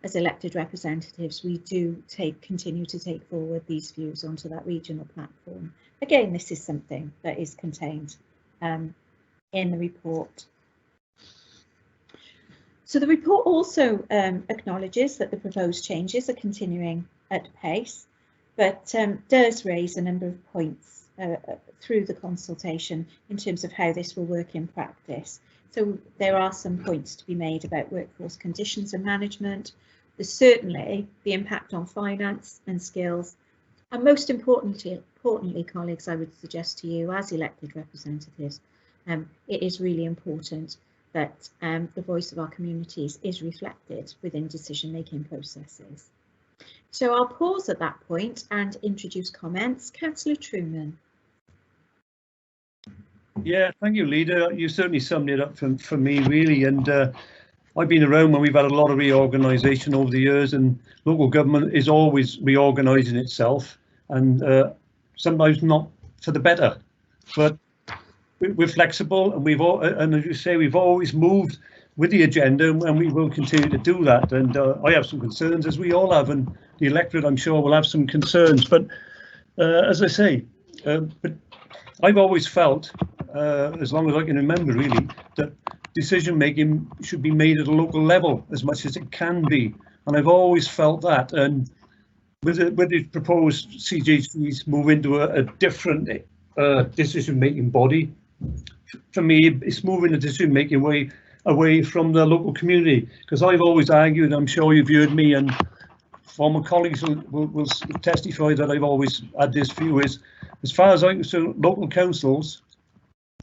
as elected representatives we do continue to take forward these views onto that regional platform. Again, this is something that is contained in the report. So the report also acknowledges that the proposed changes are continuing at pace, but does raise a number of points through the consultation in terms of how this will work in practice. So there are some points to be made about workforce conditions and management. There's certainly the impact on finance and skills, and most importantly, colleagues, I would suggest to you as elected representatives, it is really important that the voice of our communities is reflected within decision-making processes. So I'll pause at that point and introduce comments. Councillor Truman. Yeah, thank you, Leader. You certainly summed it up for me, really. And I've been around when we've had a lot of reorganisation over the years, and local government is always reorganising itself, and sometimes not for the better. But we're flexible, and as you say, we've always moved with the agenda, and we will continue to do that. And I have some concerns, as we all have, and the electorate, I'm sure, will have some concerns. But as I say, but I've always felt, as long as I can remember, really, that decision making should be made at a local level as much as it can be, and I've always felt that. And with the proposed CJCs move into a different decision making body, for me, it's moving the decision making away from the local community, because I've always argued, I'm sure you've heard me and former colleagues will testify that I've always had this view, is as far as I'm concerned, local councils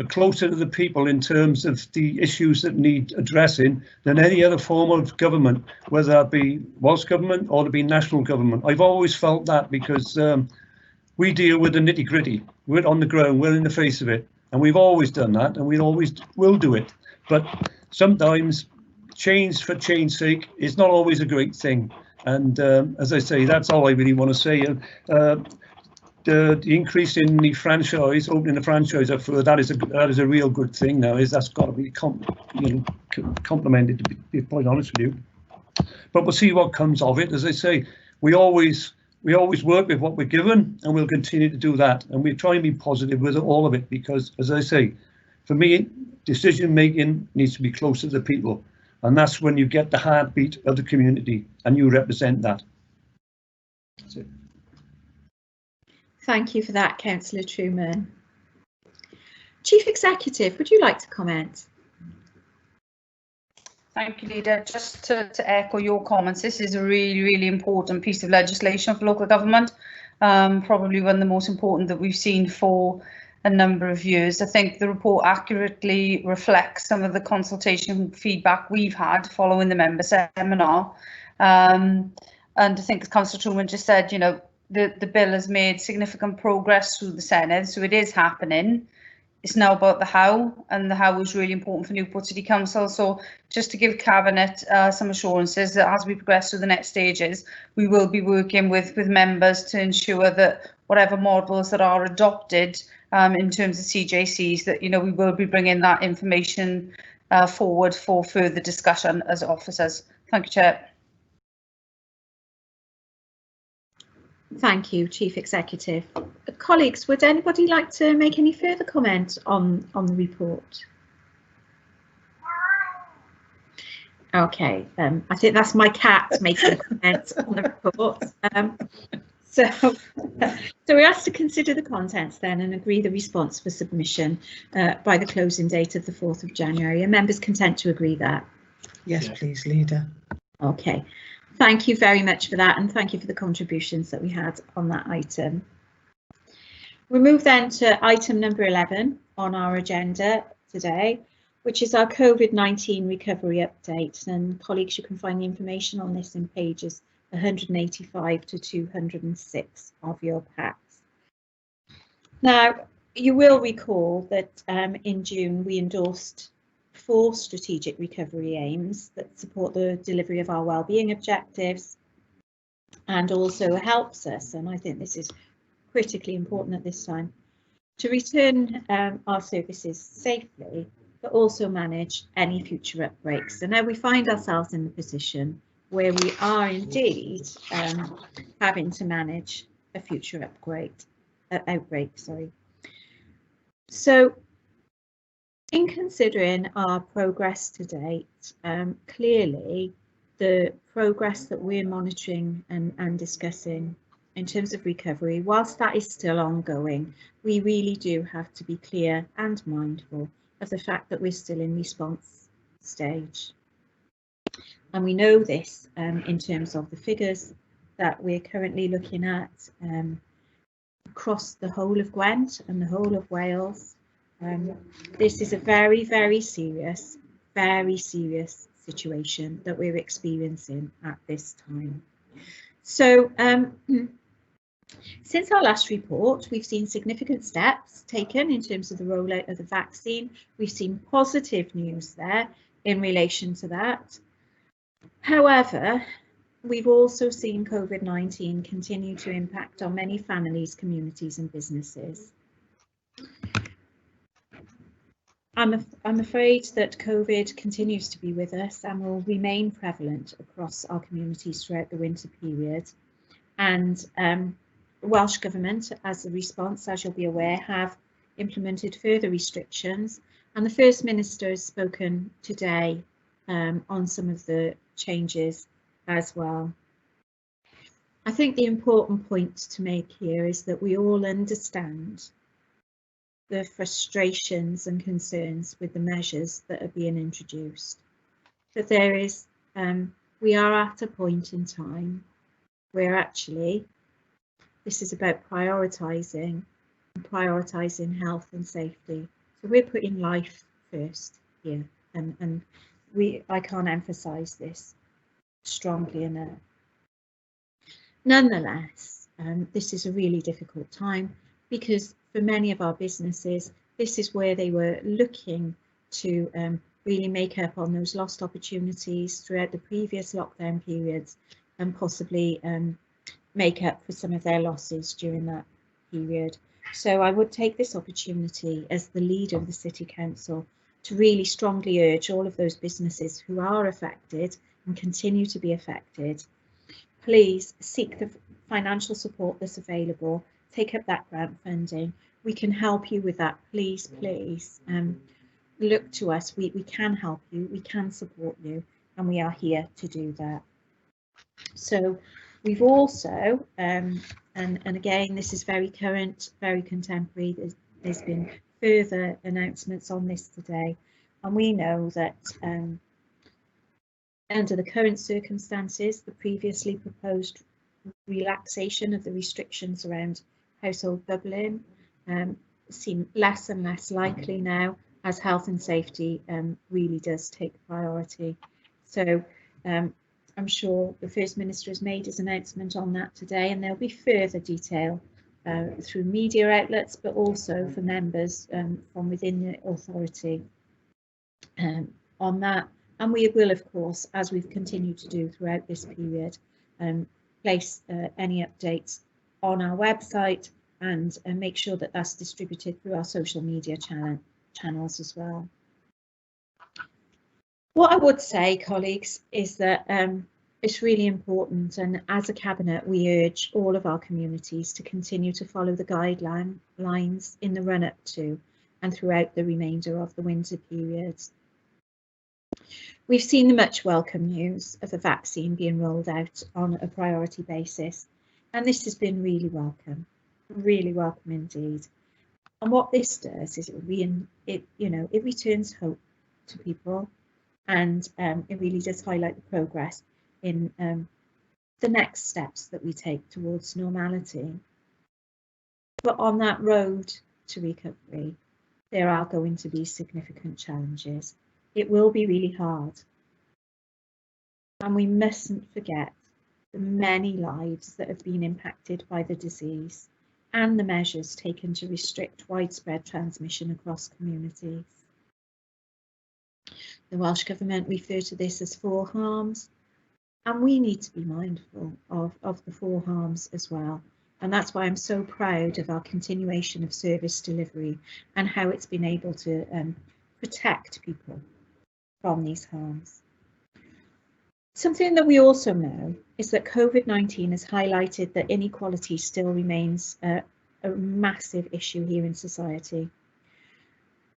are closer to the people in terms of the issues that need addressing than any other form of government, whether that be Welsh government or to be national government. I've always felt that, because we deal with the nitty gritty. We're on the ground, we're in the face of it, and we've always done that, and we always will do it. But sometimes change for change's sake is not always a great thing. And as I say, that's all I really want to say. The increase in the franchise, opening the franchise up for that is a real good thing. Now, that's got to be complimented, to be quite honest with you. But we'll see what comes of it. As I say, we always work with what we're given, and we'll continue to do that. And we try and be positive with all of it, because, as I say, for me, decision making needs to be close to the people, and that's when you get the heartbeat of the community, and you represent that. That's it. Thank you for that, Councillor Truman. Chief Executive, would you like to comment? Thank you, Leader. Just to echo your comments, this is a really, really important piece of legislation for local government, probably one of the most important that we've seen for a number of years. I think the report accurately reflects some of the consultation feedback we've had following the member seminar. And I think, as Councillor Truman just said, you know, the bill has made significant progress through the Senate, so it is happening. It's now about the how, and the how is really important for Newport City Council. So just to give Cabinet some assurances that as we progress through the next stages, we will be working with members to ensure that whatever models that are adopted in terms of CJCs, that, you know, we will be bringing that information forward for further discussion as officers. Thank you, Chair. Thank you, Chief Executive. Colleagues, would anybody like to make any further comment on the report? Okay, I think that's my cat making a comment on the report. So, so we're asked to consider the contents then and agree the response for submission by the closing date of the 4th of January. Are members content to agree that? Yes, Yeah. please, Leader. Okay, thank you very much for that, and thank you for the contributions that we had on that item. We move then to item number 11 on our agenda today, which is our COVID-19 recovery update. And colleagues, you can find the information on this in pages 185 to 206 of your packs. Now, you will recall that in June we endorsed 4 strategic recovery aims that support the delivery of our wellbeing objectives and also helps us, and I think this is critically important at this time, to return our services safely, but also manage any future outbreaks. And now we find ourselves in the position where we are indeed having to manage a future outbreak. So in considering our progress to date, clearly the progress that we're monitoring and discussing in terms of recovery, whilst that is still ongoing, we really do have to be clear and mindful of the fact that we're still in response stage. And we know this in terms of the figures that we're currently looking at across the whole of Gwent and the whole of Wales. This is a very, very serious situation that we're experiencing at this time. So since our last report, we've seen significant steps taken in terms of the rollout of the vaccine. We've seen positive news there in relation to that. However, we've also seen COVID-19 continue to impact on many families, communities and businesses. I'm afraid that COVID continues to be with us and will remain prevalent across our communities throughout the winter period. And the Welsh Government, as a response, as you'll be aware, have implemented further restrictions, and the First Minister has spoken today on some of the changes as well. I think the important point to make here is that we all understand the frustrations and concerns with the measures that are being introduced. But there is, we are at a point in time where actually this is about prioritising health and safety. So we're putting life first here, and I can't emphasise this strongly enough. Nonetheless, this is a really difficult time because for many of our businesses, this is where they were looking to really make up on those lost opportunities throughout the previous lockdown periods and possibly make up for some of their losses during that period. So I would take this opportunity as the leader of the City Council to really strongly urge all of those businesses who are affected and continue to be affected, please seek the financial support that's available, take up that grant funding. We can help you with that, please, look to us. We can help you, we can support you, and we are here to do that. So we've also, and again, this is very current, very contemporary, there's been further announcements on this today, and we know that under the current circumstances, the previously proposed relaxation of the restrictions around household bubbling seem less and less likely now as health and safety really does take priority. So I'm sure the First Minister has made his announcement on that today, and there'll be further detail through media outlets, but also for members from within the authority on that. And we will, of course, as we've continued to do throughout this period, place any updates on our website and make sure that that's distributed through our social media channels as well. What I would say, colleagues, is that it's really important, and as a Cabinet we urge all of our communities to continue to follow the guidelines in the run-up to and throughout the remainder of the winter periods. We've seen the much welcome news of the vaccine being rolled out on a priority basis And this has been really welcome indeed. And what this does is it returns hope to people, and it really does highlight the progress in the next steps that we take towards normality. But on that road to recovery, there are going to be significant challenges. It will be really hard. And we mustn't forget the many lives that have been impacted by the disease and the measures taken to restrict widespread transmission across communities. The Welsh Government refer to this as 4 harms, and we need to be mindful of the 4 harms as well. And that's why I'm so proud of our continuation of service delivery and how it's been able to protect people from these harms. Something that we also know is that COVID-19 has highlighted that inequality still remains a massive issue here in society,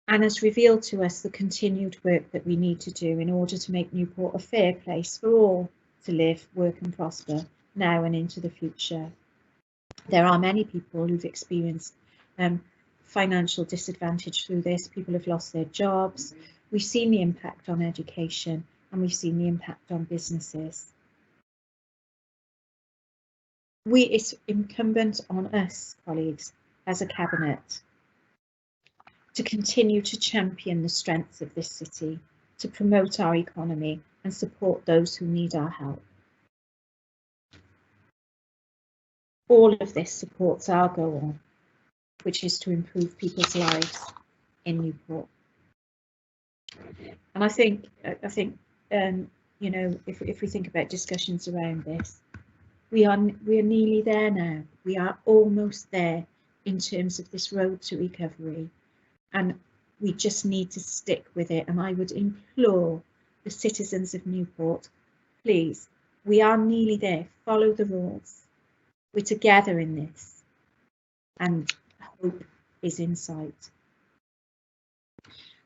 and has revealed to us the continued work that we need to do in order to make Newport a fair place for all to live, work and prosper now and into the future. There are many people who've experienced financial disadvantage through this. People have lost their jobs. We've seen the impact on education, and we've seen the impact on businesses. It's incumbent on us, colleagues, as a cabinet, to continue to champion the strengths of this city, to promote our economy and support those who need our help. All of this supports our goal, which is to improve people's lives in Newport. And I think you know, if we think about discussions around this, we are nearly there now. We are almost there in terms of this road to recovery, and we just need to stick with it. And I would implore the citizens of Newport, please, we are nearly there. Follow the rules. We're together in this, and hope is in sight.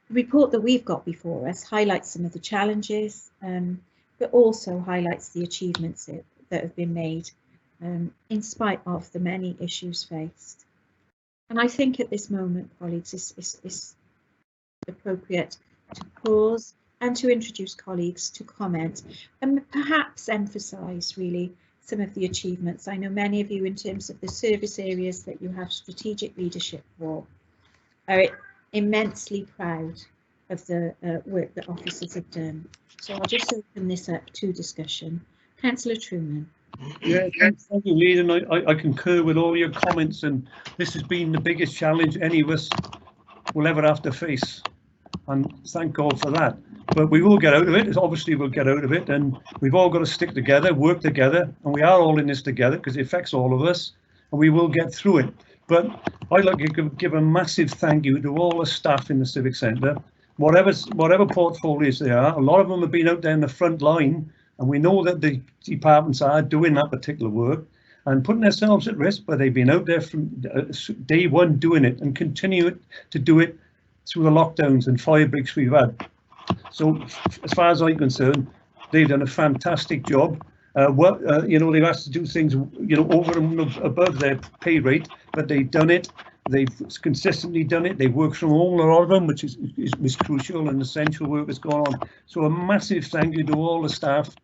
The report that we've got before us highlights some of the challenges, but also highlights the achievements that have been made in spite of the many issues faced. And I think at this moment, colleagues, it's appropriate to pause and to introduce colleagues to comment and perhaps emphasise really some of the achievements. I know many of you, in terms of the service areas that you have strategic leadership for, are immensely proud of the work that officers have done. So I'll just open this up to discussion. Councillor Truman. Yeah, thank you, Lee, and I concur with all your comments, and this has been the biggest challenge any of us will ever have to face, and thank God for that. But we will get out of it. Obviously we'll get out of it, and we've all got to stick together, work together, and we are all in this together because it affects all of us, and we will get through it. But I'd like to give a massive thank you to all the staff in the Civic Centre, whatever portfolios they are. A lot of them have been out there in the front line, and we know that the departments are doing that particular work and putting themselves at risk, but they've been out there from day one doing it and continue to do it through the lockdowns and fire breaks we've had. So as far as I'm concerned, they've done a fantastic job. You know, they've asked to do things, you know, over and above their pay rate, but they've done it. They've consistently done it. They work from home, a lot of them, which is crucial and essential work that's going on. So a massive thank you to all the staff.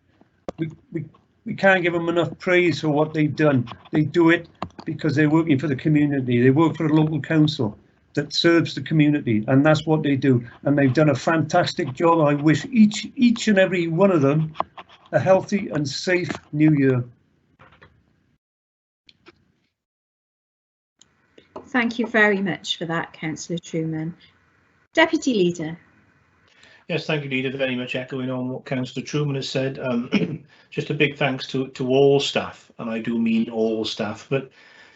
We can't give them enough praise for what they've done. They do it because they're working for the community. They work for a local council that serves the community, and that's what they do. And they've done a fantastic job. I wish each and every one of them a healthy and safe new year. Thank you very much for that, Councillor Truman. Deputy Leader. Yes, thank you, Leader. Very much echoing on what Councillor Truman has said. Just a big thanks to all staff, and I do mean all staff, but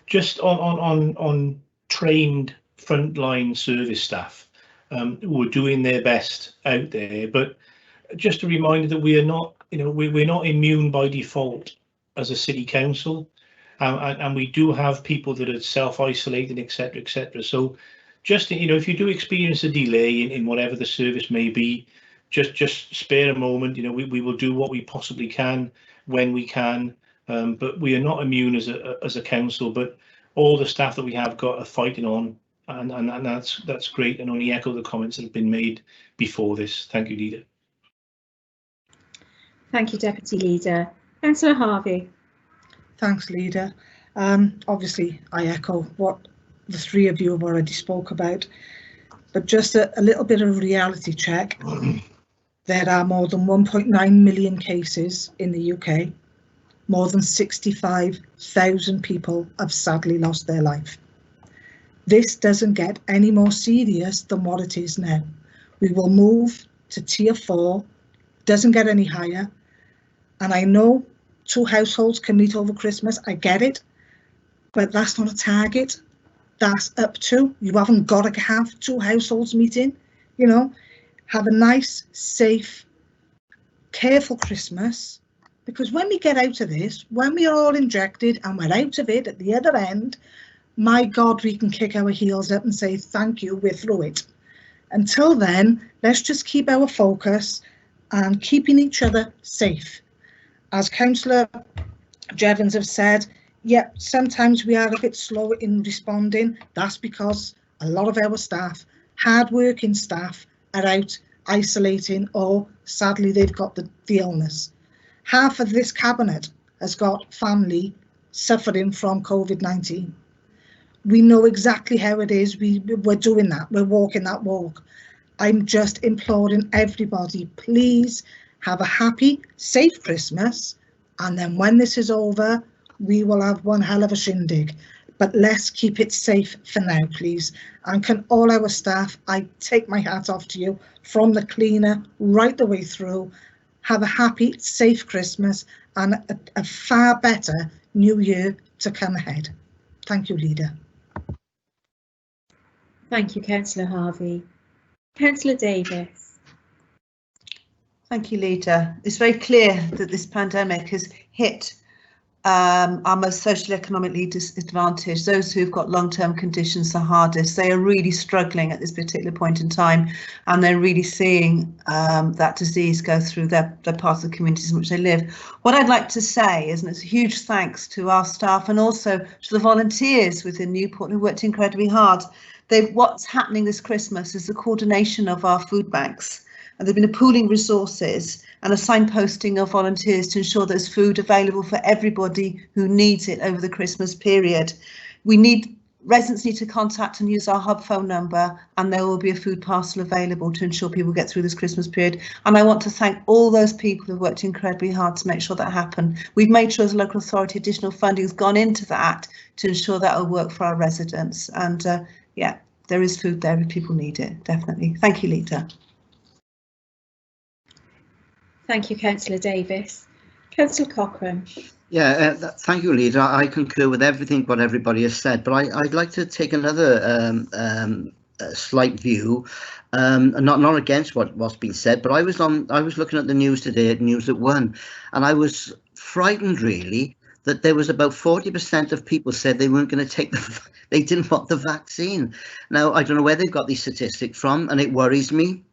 just on trained frontline service staff who are doing their best out there. But just a reminder that we are not, you know, we're not immune by default as a city council, and we do have people that are self-isolating, etc., etc. So just, you know, if you do experience a delay in whatever the service may be, just spare a moment. You know, we will do what we possibly can when we can. but we are not immune as a council. But all the staff that we have got are fighting on, and that's great. And only echo the comments that have been made before this. Thank you, Leader. Thank you, Deputy Leader. Councillor Harvey. Thanks, Leader. Obviously, I echo what the three of you have already spoke about, but just a little bit of reality check. There are more than 1.9 million cases in the UK. More than 65,000 people have sadly lost their life. This doesn't get any more serious than what it is now. We will move to tier 4, doesn't get any higher. And I know 2 households can meet over Christmas, I get it, but that's not a target. That's up to. You haven't got to have 2 households meeting, you know. Have a nice, safe, careful Christmas, because when we get out of this, when we are all injected and we're out of it at the other end, my God, we can kick our heels up and say, thank you, we're through it. Until then, let's just keep our focus and keeping each other safe. As Councillor Jevons have said, yeah, sometimes we are a bit slow in responding. That's because a lot of our staff, hard-working staff, are out isolating, or sadly they've got the illness. Half of this cabinet has got family suffering from COVID-19. We know exactly how it is. We're doing that. We're walking that walk. I'm just imploring everybody, please have a happy, safe Christmas, and then when this is over, we will have one hell of a shindig. But let's keep it safe for now, please. And can all our staff, I take my hat off to you, from the cleaner right the way through, have a happy, safe Christmas and a far better new year to come ahead. Thank you, Leader. Thank you, Councillor Harvey. Councillor Davis. Thank you, Leader. It's very clear that this pandemic has hit our most socially economically disadvantaged, those who've got long-term conditions the hardest. They are really struggling at this particular point in time, and they're really seeing that disease go through their parts of the communities in which they live. What I'd like to say is, and it's a huge thanks to our staff and also to the volunteers within Newport who worked incredibly hard. What's happening this Christmas is the coordination of our food banks, and there've been a pooling resources and a signposting of volunteers to ensure there's food available for everybody who needs it over the Christmas period. Residents need to contact and use our hub phone number, and there will be a food parcel available to ensure people get through this Christmas period. And I want to thank all those people who've worked incredibly hard to make sure that happened. We've made sure as a local authority additional funding has gone into that to ensure that will work for our residents. And yeah, there is food there if people need it, definitely. Thank you, Leader. Thank you, Councillor Davis. Councillor Cochrane. Yeah, thank you, Leader. I concur with everything what everybody has said, but I'd like to take another slight view, not against what's been said, but I was looking at the news today at News at 1, and I was frightened really that there was about 40% of people said they weren't going to take they didn't want the vaccine. Now, I don't know where they've got these statistics from, and it worries me.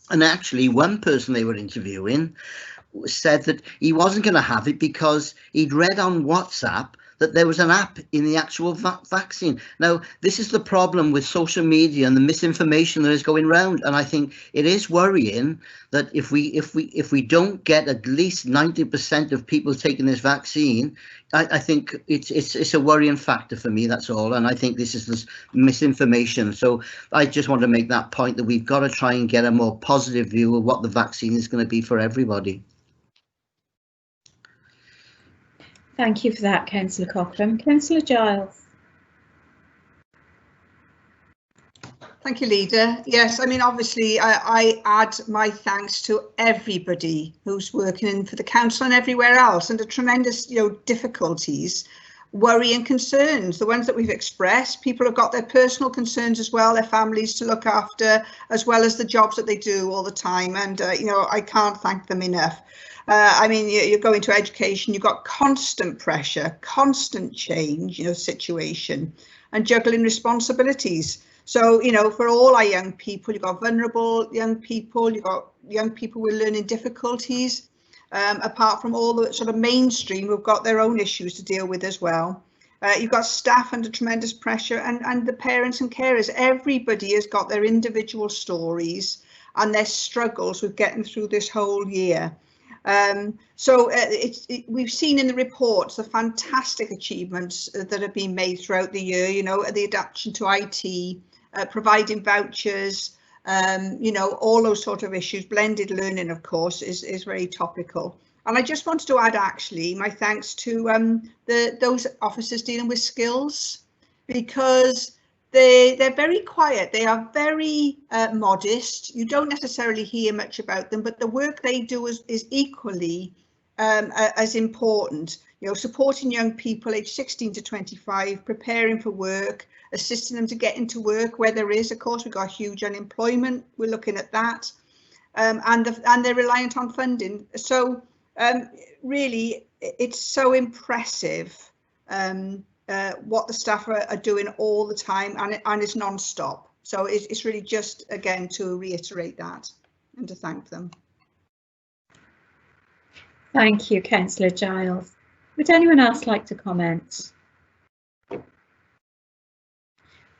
And actually, one person they were interviewing said that he wasn't going to have it because he'd read on WhatsApp that there was an app in the actual vaccine. Now, this is the problem with social media and the misinformation that is going around. And I think it is worrying that if we don't get at least 90% of people taking this vaccine, I think it's a worrying factor for me, that's all. And I think this is this misinformation. So I just want to make that point that we've got to try and get a more positive view of what the vaccine is going to be for everybody. Thank you for that, Councillor Cochrane. Councillor Giles. Thank you, Leader. Yes, I mean, obviously, I add my thanks to everybody who's working for the council and everywhere else under tremendous, difficulties, worry and concerns. The ones that we've expressed, people have got their personal concerns as well, their families to look after, as well as the jobs that they do all the time. And, I can't thank them enough. I mean, you go into education, you've got constant pressure, constant change, situation and juggling responsibilities. So, for all our young people, you've got vulnerable young people, you've got young people with learning difficulties. apart from all the sort of mainstream who've got their own issues to deal with as well. You've got staff under tremendous pressure, and the parents and carers. Everybody has got their individual stories and their struggles with getting through this whole year. We've seen in the reports the fantastic achievements that have been made throughout the year, you know, the adaptation to IT, providing vouchers, you know, all those sort of issues. Blended learning, of course, is very topical. And I just wanted to add, actually, my thanks to those officers dealing with skills, because they're very quiet. They are very modest. You don't necessarily hear much about them, but the work they do is equally as important. You know, supporting young people aged 16 to 25, preparing for work, assisting them to get into work where there is. Of course, we've got huge unemployment. We're looking at that, and they're reliant on funding. So really, it's so impressive what the staff are doing all the time, and it's non-stop. So it's really just, again, to reiterate that and to thank them. Thank you, Councillor Giles. Would anyone else like to comment?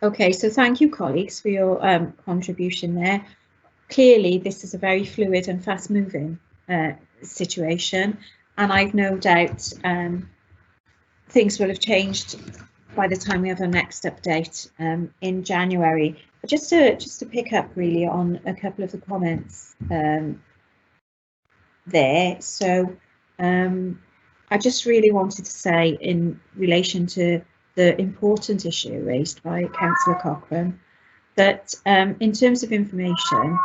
Okay, so thank you, colleagues, for your contribution there. Clearly, this is a very fluid and fast-moving situation, and I've no doubt things will have changed by the time we have our next update in January. But just to pick up really on a couple of the comments there. So I just really wanted to say, in relation to the important issue raised by Councillor Cochrane, that in terms of information,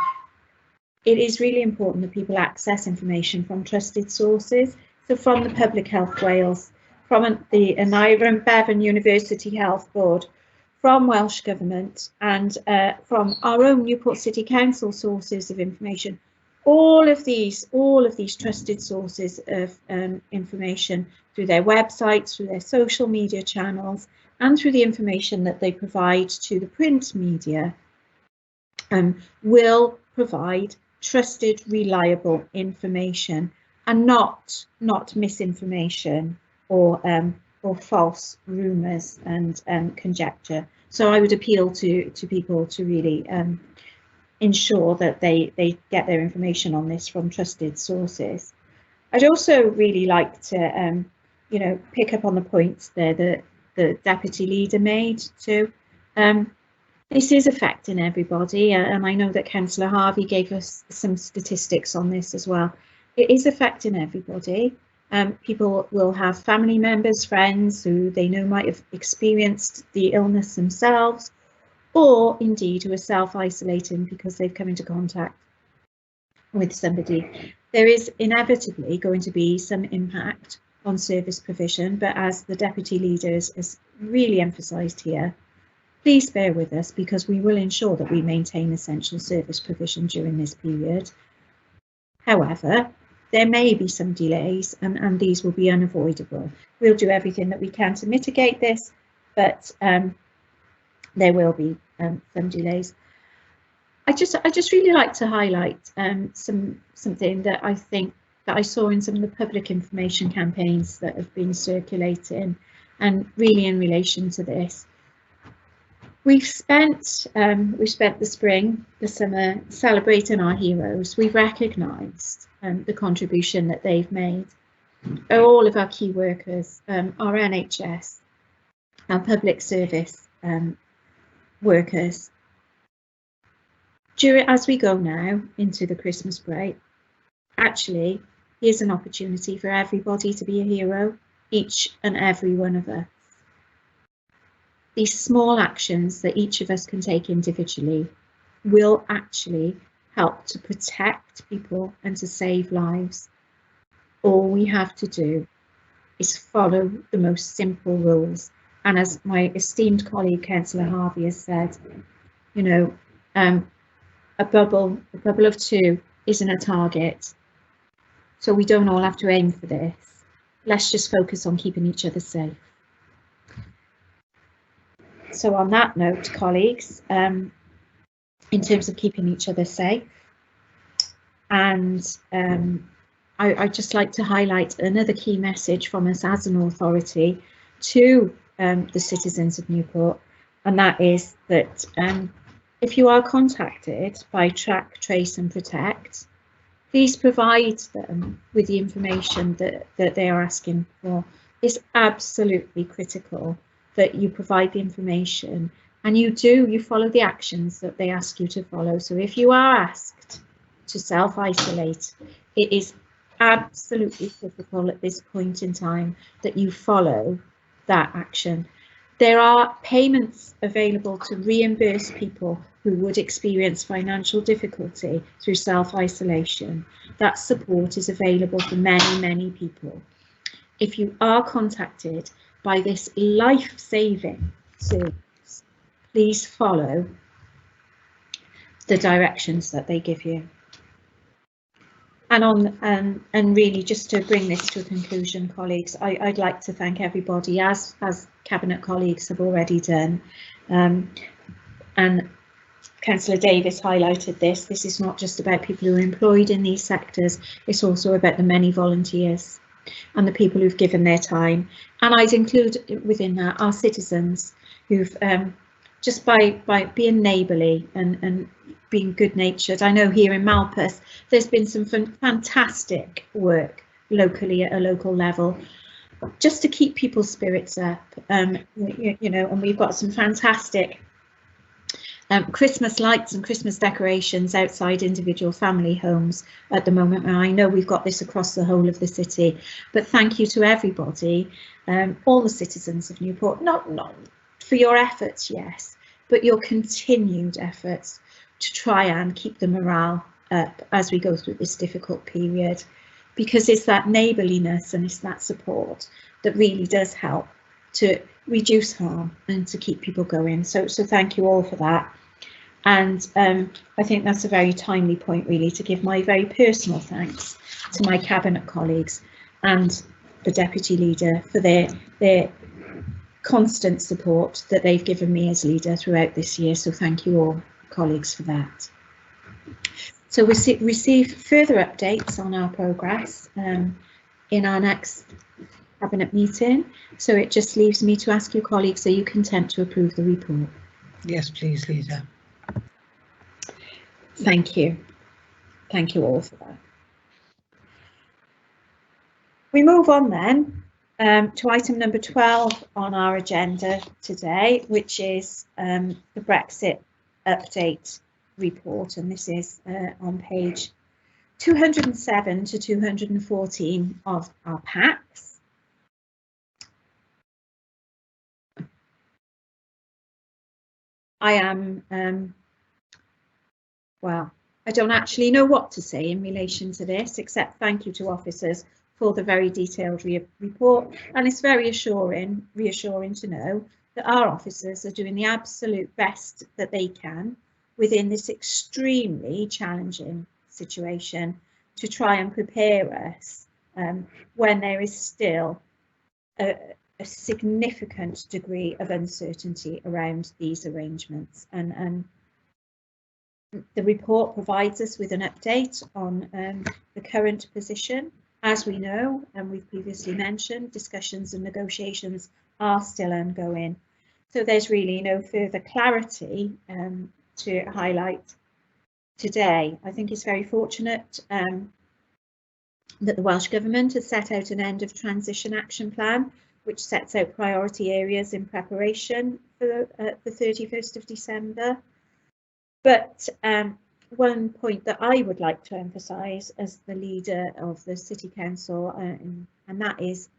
it is really important that people access information from trusted sources. So from the Public Health Wales, from the Anira and Bevan University Health Board, from Welsh Government, and from our own Newport City Council sources of information. All of these trusted sources of information, through their websites, through their social media channels, and through the information that they provide to the print media, will provide trusted, reliable information, and not misinformation or false rumours and conjecture. So I would appeal to people to really ensure that they get their information on this from trusted sources. I'd also really like to you know, pick up on the points there that the Deputy Leader made too. This is affecting everybody, and I know that Councillor Harvey gave us some statistics on this as well. It is affecting everybody. People will have family members, friends who they know might have experienced the illness themselves, or indeed who are self-isolating because they've come into contact with somebody. There is inevitably going to be some impact on service provision, but as the Deputy Leader has really emphasised here, please bear with us, because we will ensure that we maintain essential service provision during this period. However, there may be some delays, and these will be unavoidable. We'll do everything that we can to mitigate this, but there will be some delays. I just really like to highlight something that I think that I saw in some of the public information campaigns that have been circulating, and really in relation to this. We've spent the spring, the summer, celebrating our heroes. We've recognised the contribution that they've made. All of our key workers, our NHS, our public service workers. As we go now into the Christmas break, actually, here's an opportunity for everybody to be a hero, each and every one of us. These small actions that each of us can take individually will actually help to protect people and to save lives. All we have to do is follow the most simple rules. And as my esteemed colleague, Councillor Harvey, has said, you know, a bubble of 2 isn't a target. So we don't all have to aim for this. Let's just focus on keeping each other safe. So on that note, colleagues, in terms of keeping each other safe, and I'd just like to highlight another key message from us as an authority to the citizens of Newport, and that is that if you are contacted by Track, Trace and Protect, please provide them with the information that they are asking for. It's absolutely critical that you provide the information and you follow the actions that they ask you to follow. So if you are asked to self-isolate, it is absolutely critical at this point in time that you follow that action. There are payments available to reimburse people who would experience financial difficulty through self-isolation. That support is available for many, many people. If you are contacted by this life-saving service, please follow the directions that they give you. And really, just to bring this to a conclusion, colleagues, I'd like to thank everybody, as Cabinet colleagues have already done. And Councillor Davis highlighted this. This is not just about people who are employed in these sectors, it's also about the many volunteers and the people who've given their time. And I'd include within that our citizens who've just by being neighbourly and being good-natured. I know here in Malpas there's been some fantastic work locally at a local level just to keep people's spirits up, you know, and we've got some fantastic Christmas lights and Christmas decorations outside individual family homes at the moment, and I know we've got this across the whole of the city. But thank you to everybody, all the citizens of Newport, not for your efforts, yes, but your continued efforts to try and keep the morale up as we go through this difficult period, because it's that neighbourliness and it's that support that really does help to reduce harm and to keep people going. So thank you all for that. And I think that's a very timely point, really, to give my very personal thanks to my Cabinet colleagues and the Deputy Leader for their constant support that they've given me as leader throughout this year. So thank you all, colleagues, for that. So we receive further updates on our progress in our next Cabinet meeting. So it just leaves me to ask you, colleagues, are you content to approve the report? Yes, please, Leader. Thank you. Thank you all for that. We move on then to item number 12 on our agenda today, which is the Brexit update report, and this is on page 207 to 214 of our packs. I am well, I don't actually know what to say in relation to this, except thank you to officers for the very detailed report, and it's very reassuring to know that our officers are doing the absolute best that they can within this extremely challenging situation to try and prepare us when there is still a significant degree of uncertainty around these arrangements. And the report provides us with an update on the current position. As we know, and we've previously mentioned, discussions and negotiations are still ongoing. So there's really no further clarity to highlight today. I think it's very fortunate that the Welsh Government has set out an end of transition action plan, which sets out priority areas in preparation for the 31st of December. But one point that I would like to emphasise as the leader of the City Council, and that is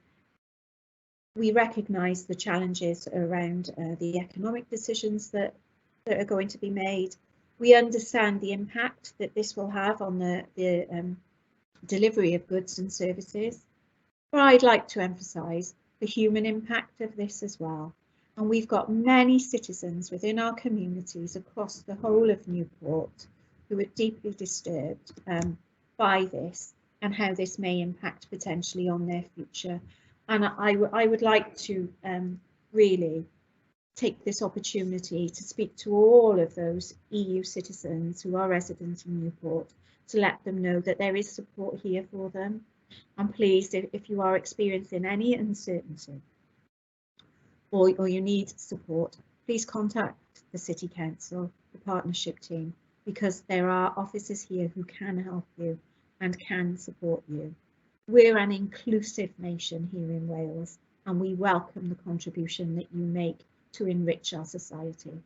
we recognise the challenges around the economic decisions that are going to be made. We understand the impact that this will have on the delivery of goods and services, but I'd like to emphasise the human impact of this as well. And we've got many citizens within our communities across the whole of Newport who are deeply disturbed by this and how this may impact potentially on their future. And I would like to really take this opportunity to speak to all of those EU citizens who are resident in Newport to let them know that there is support here for them, And please, if you are experiencing any uncertainty or you need support, please contact the City Council, the partnership team, because there are officers here who can help you and can support you. We're an inclusive nation here in Wales, and we welcome the contribution that you make to enrich our society.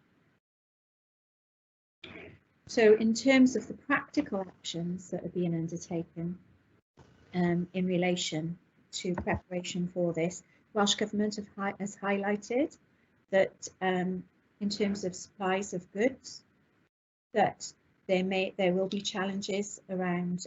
So in terms of the practical actions that are being undertaken in relation to preparation for this, Welsh Government has highlighted that in terms of supplies of goods, that there will be challenges around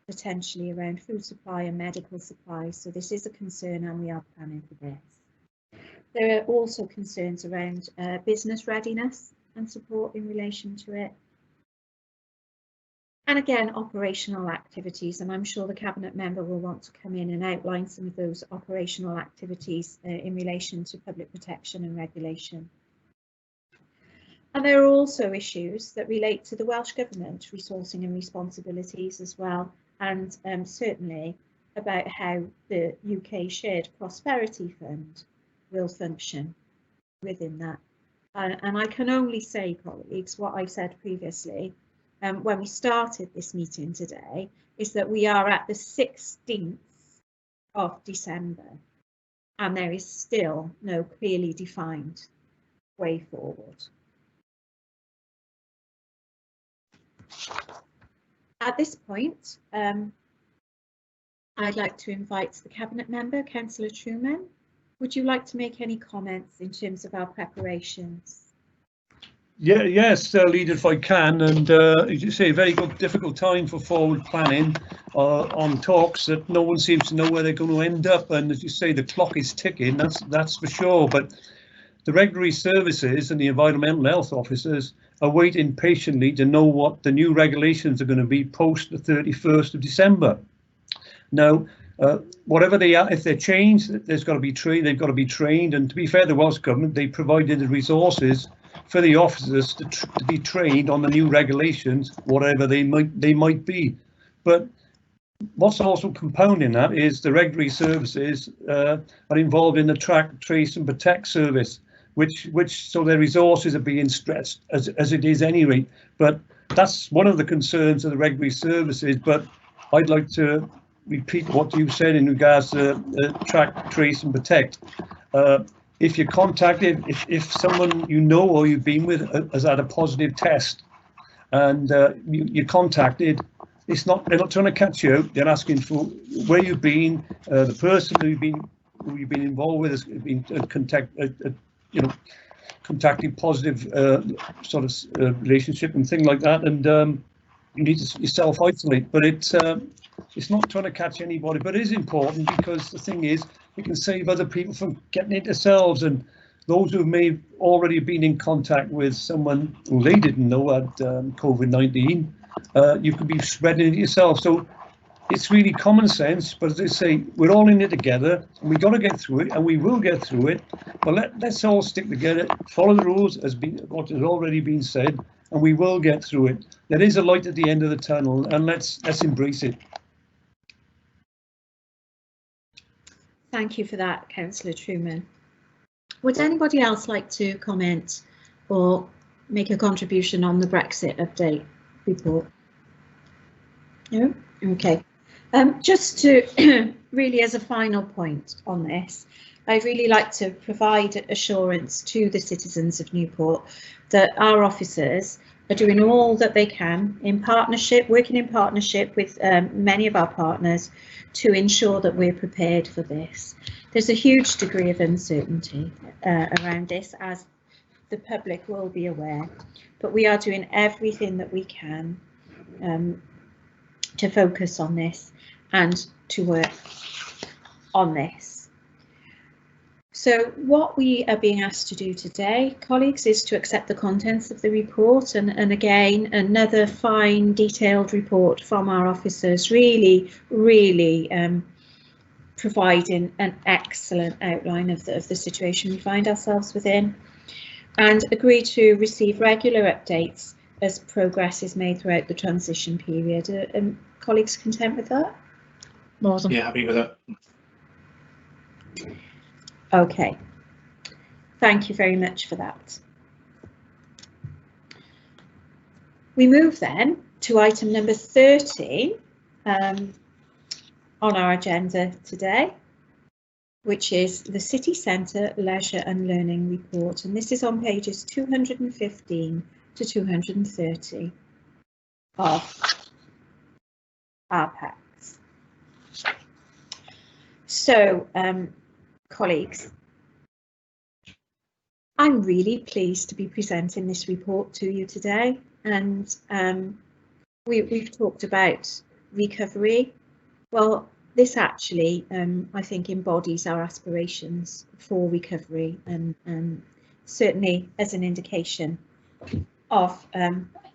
potentially around food supply and medical supplies. So this is a concern, and we are planning for this. There are also concerns around business readiness and support in relation to it. And again, operational activities, and I'm sure the Cabinet member will want to come in and outline some of those operational activities in relation to public protection and regulation. And there are also issues that relate to the Welsh Government resourcing and responsibilities as well, and certainly about how the UK Shared Prosperity Fund will function within that. And I can only say, colleagues, what I've said previously when we started this meeting today, is that we are at the 16th of December and there is still no clearly defined way forward. At this point, I'd like to invite the Cabinet member, Councillor Truman. Would you like to make any comments in terms of our preparations? Yeah, yes, Leader, if I can, and as you say, a very good, difficult time for forward planning on talks that no one seems to know where they're going to end up. And as you say, the clock is ticking. That's for sure. But the regulatory services and the environmental health officers are waiting patiently to know what the new regulations are going to be post the 31st of December. Now, whatever they are, if they're changed, there's got to be trained. They've got to be trained. And to be fair, the Welsh Government, they provided the resources for the officers to be trained on the new regulations, whatever they might be. But what's also compounding that is the regulatory services are involved in the track, trace and protect service, which so their resources are being stretched as it is anyway. But that's one of the concerns of the regulatory services. But I'd like to repeat what you said in regards to track, trace and protect. If you're contacted, if someone you know or you've been with has had a positive test and you're contacted, they're not trying to catch you out. They're asking for where you've been, the person who you've been involved with has been contacting positive sort of relationship and thing like that, and you need to self-isolate. But it's not trying to catch anybody, but it is important because the thing is, it can save other people from getting it themselves, and those who may have already been in contact with someone who they didn't know had COVID-19, you could be spreading it yourself. So it's really common sense, but as I say, we're all in it together, and we've got to get through it, and we will get through it. But let's all stick together, follow the rules as what has already been said, and we will get through it. There is a light at the end of the tunnel, and let's embrace it. Thank you for that, Councillor Truman. Would anybody else like to comment or make a contribution on the Brexit update report? No? Okay. Just to really, as a final point on this, I'd really like to provide assurance to the citizens of Newport that our officers are doing all that they can in partnership, working in partnership with many of our partners to ensure that we're prepared for this. There's a huge degree of uncertainty around this, as the public will be aware, but we are doing everything that we can to focus on this and to work on this. So what we are being asked to do today, colleagues, is to accept the contents of the report, and again, another fine detailed report from our officers, really providing an excellent outline of the situation we find ourselves within, and agree to receive regular updates as progress is made throughout the transition period. Colleagues content with that? Awesome. Yeah, happy with that. Okay, thank you very much for that. We move then to item number 13 on our agenda today, which is the City Centre Leisure and Learning Report, and this is on pages 215 to 230 of our packs. So, colleagues, I'm really pleased to be presenting this report to you today, and we've talked about recovery. Well, this actually, I think, embodies our aspirations for recovery, and certainly as an indication of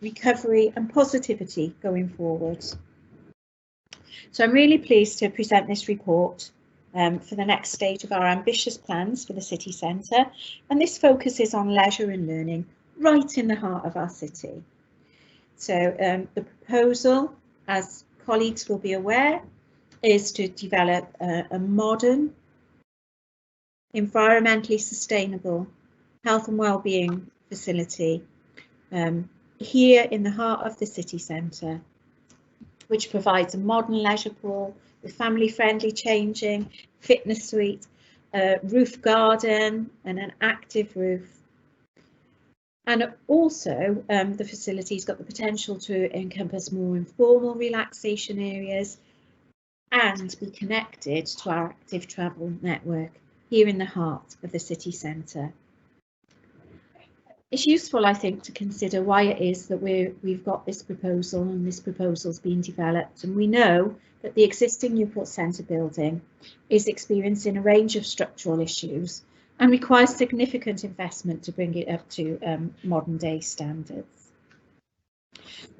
recovery and positivity going forward. So I'm really pleased to present this report for the next stage of our ambitious plans for the city centre, and this focuses on leisure and learning right in the heart of our city. So the proposal, as colleagues will be aware, is to develop a modern, environmentally sustainable health and wellbeing facility here in the heart of the city centre, which provides a modern leisure pool with family-friendly changing, fitness suite, roof garden and an active roof. And also the facility's got the potential to encompass more informal relaxation areas and be connected to our active travel network here in the heart of the city centre. It's useful, I think, to consider why it is that we've got this proposal, and this proposal's been developed, and we know that the existing Newport Centre building is experiencing a range of structural issues and requires significant investment to bring it up to modern day standards.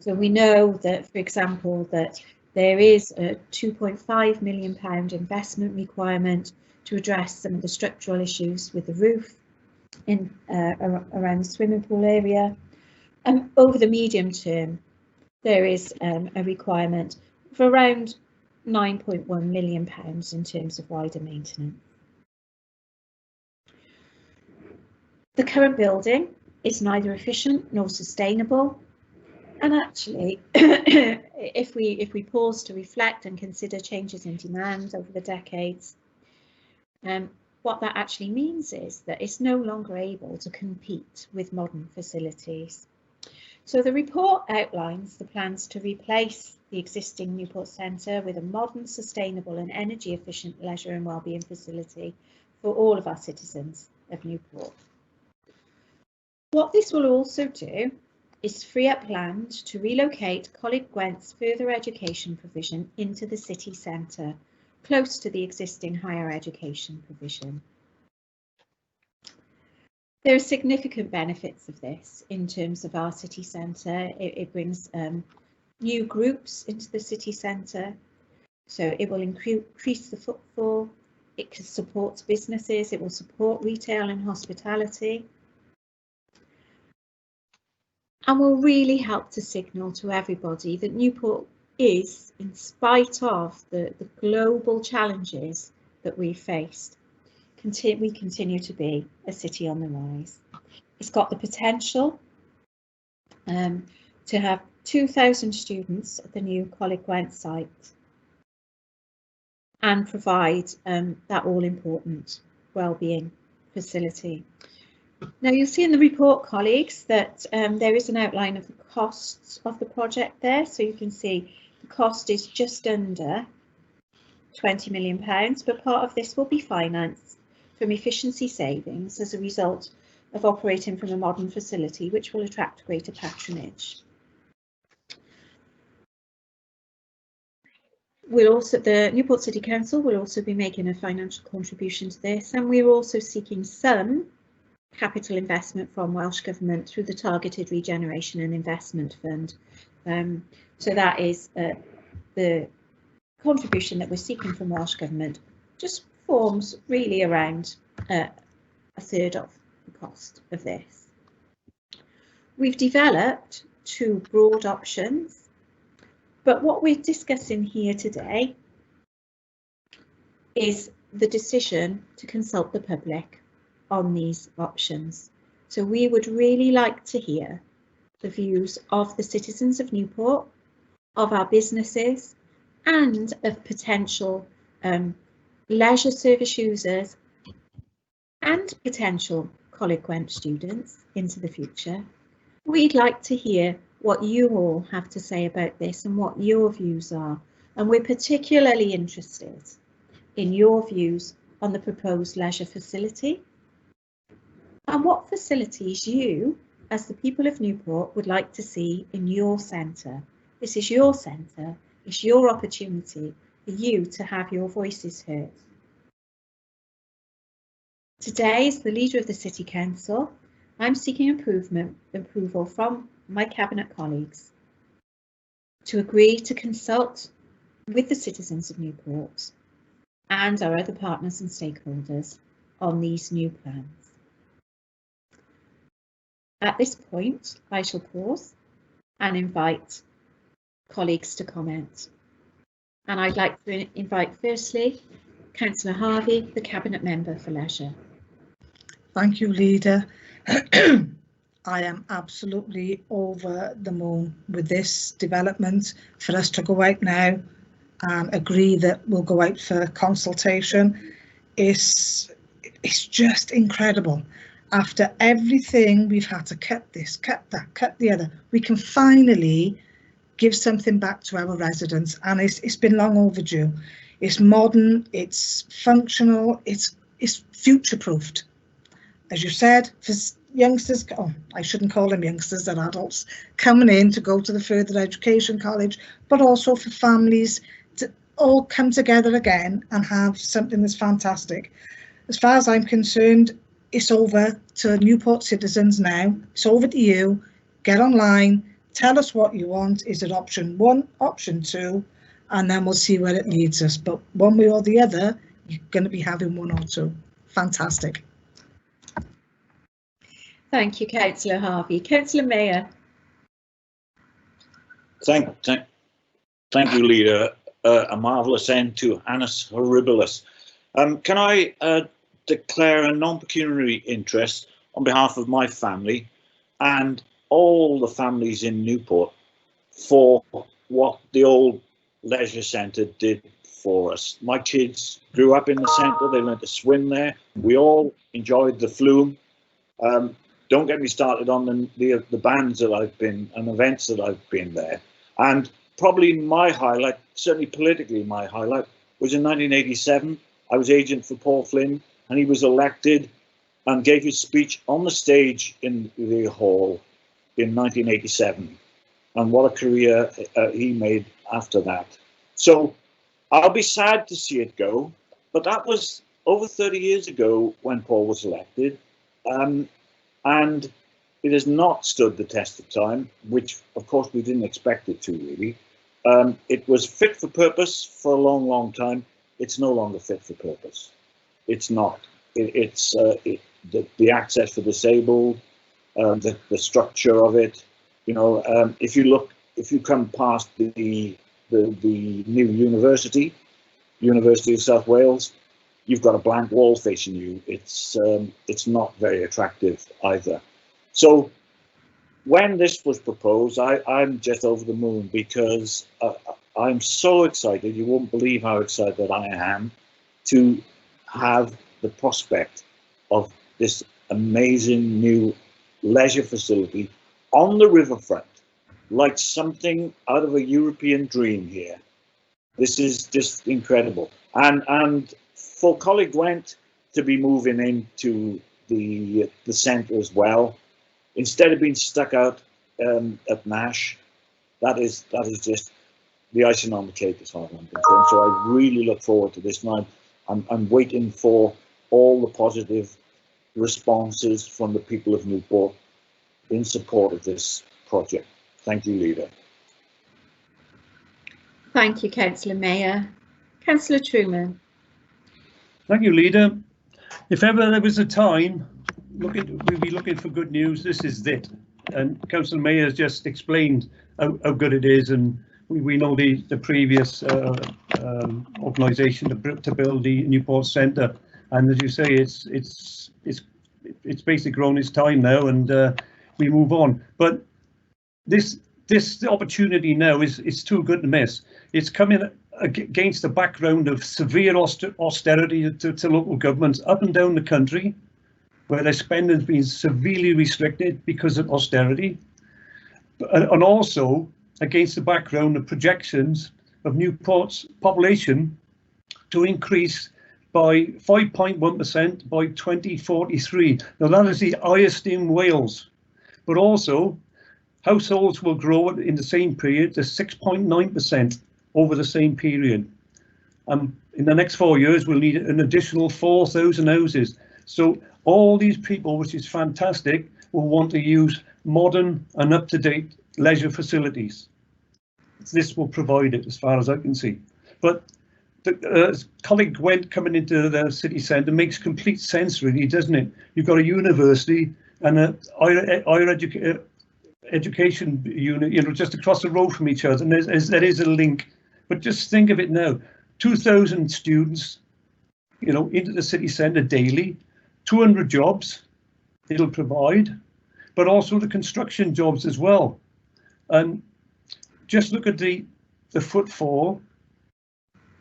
So we know that, for example, that there is a £2.5 million investment requirement to address some of the structural issues with the roof in around the swimming pool area. Over the medium term, there is a requirement for around £9.1 million in terms of wider maintenance. The current building is neither efficient nor sustainable, and actually if we pause to reflect and consider changes in demand over the decades, what that actually means is that it's no longer able to compete with modern facilities. So the report outlines the plans to replace the existing Newport Centre with a modern, sustainable and energy efficient leisure and wellbeing facility for all of our citizens of Newport. What this will also do is free up land to relocate Coleg Gwent's further education provision into the city centre, close to the existing higher education provision. There are significant benefits of this in terms of our city centre. It brings new groups into the city centre, so it will increase the footfall, it supports businesses, it will support retail and hospitality, and will really help to signal to everybody that Newport is, in spite of the global challenges that we've faced, we continue to be a city on the rise. It's got the potential to have 2,000 students at the new Coleg Gwent site and provide that all-important wellbeing facility. Now you'll see in the report, colleagues, that there is an outline of the costs of the project there. So you can see the cost is just under £20 million, but part of this will be financed from efficiency savings as a result of operating from a modern facility, which will attract greater patronage. The Newport City Council will also be making a financial contribution to this, and we're also seeking some capital investment from Welsh Government through the Targeted Regeneration and Investment Fund. So that is the contribution that we're seeking from Welsh Government, just forms really around a third of the cost of this. We've developed two broad options, but what we're discussing here today is the decision to consult the public on these options. So we would really like to hear the views of the citizens of Newport, of our businesses, and of potential leisure service users and potential Coleg Gwent students into the future. We'd like to hear what you all have to say about this and what your views are. And we're particularly interested in your views on the proposed leisure facility and what facilities you, as the people of Newport, would like to see in your centre. This is your centre, it's your opportunity for you to have your voices heard. Today, as the leader of the City Council, I'm seeking approval from my Cabinet colleagues to agree to consult with the citizens of Newport and our other partners and stakeholders on these new plans. At this point, I shall pause and invite colleagues to comment. And I'd like to invite firstly, Councillor Harvey, the Cabinet Member for Leisure. Thank you, Leader. I am absolutely over the moon with this development. For us to go out now and agree that we'll go out for consultation it's just incredible. After everything we've had to cut this, cut that, cut the other, we can finally give something back to our residents, and it's been long overdue. It's modern, it's functional, it's future-proofed. As you said, for youngsters, oh, I shouldn't call them youngsters, they're adults, coming in to go to the further education college, but also for families to all come together again and have something that's fantastic. As far as I'm concerned, it's over to Newport citizens now. It's over to you. Get online, tell us what you want. Is it option 1, option 2, and then we'll see where it leads us. But one way or the other, you're going to be having 1 or 2. Fantastic. Thank you, Councillor Harvey. Councillor Mayor. Thank you, Leader. A marvellous end to Annus Horribilis. Can I declare a non-pecuniary interest on behalf of my family and all the families in Newport for what the old leisure centre did for us. My kids grew up in the centre, they learned to swim there, we all enjoyed the flume. Don't get me started on the bands that I've been and events that I've been there. And probably my highlight, certainly politically my highlight, was in 1987. I was agent for Paul Flynn, and he was elected and gave his speech on the stage in the hall in 1987. And what a career he made after that. So I'll be sad to see it go, but that was over 30 years ago when Paul was elected. And it has not stood the test of time, which of course we didn't expect it to really. It was fit for purpose for a long, long time. It's no longer fit for purpose. It's not. The access for disabled, the structure of it. You know, if you come past the new University of South Wales, you've got a blank wall facing you. It's not very attractive either. So when this was proposed, I'm just over the moon because I'm so excited. You won't believe how excited I am to have the prospect of this amazing new leisure facility on the riverfront, like something out of a European dream here. This is just incredible. And for Coleg Gwent to be moving into the centre as well, instead of being stuck out at Nash, that is just the icing on the cake as far as I'm concerned. So I really look forward to this. And I'm waiting for all the positive responses from the people of Newport in support of this project. Thank you, Leader. Thank you, Councillor Mayor. Councillor Truman. Thank you, Leader. If ever there was a time we'd be looking for good news, this is it. And Councillor Mayor has just explained how good it is, and we know the previous organisation to build the Newport Centre. And as you say, it's basically grown its time now, and we move on. But this opportunity now is too good to miss. It's coming against the background of severe austerity to local governments up and down the country, where their spending has been severely restricted because of austerity, and also against the background of projections of Newport's population to increase by 5.1% by 2043. Now that is the highest in Wales, but also households will grow in the same period to 6.9% over the same period. In the next 4 years, we'll need an additional 4,000 houses. So all these people, which is fantastic, will want to use modern and up-to-date leisure facilities. This will provide it, as far as I can see. But the colleague Gwent coming into the city centre makes complete sense, really, doesn't it? You've got a university and a higher education unit, just across the road from each other, and there is a link. But just think of it now: 2,000 students, into the city centre daily, 200 jobs it'll provide, but also the construction jobs as well. And just look at the footfall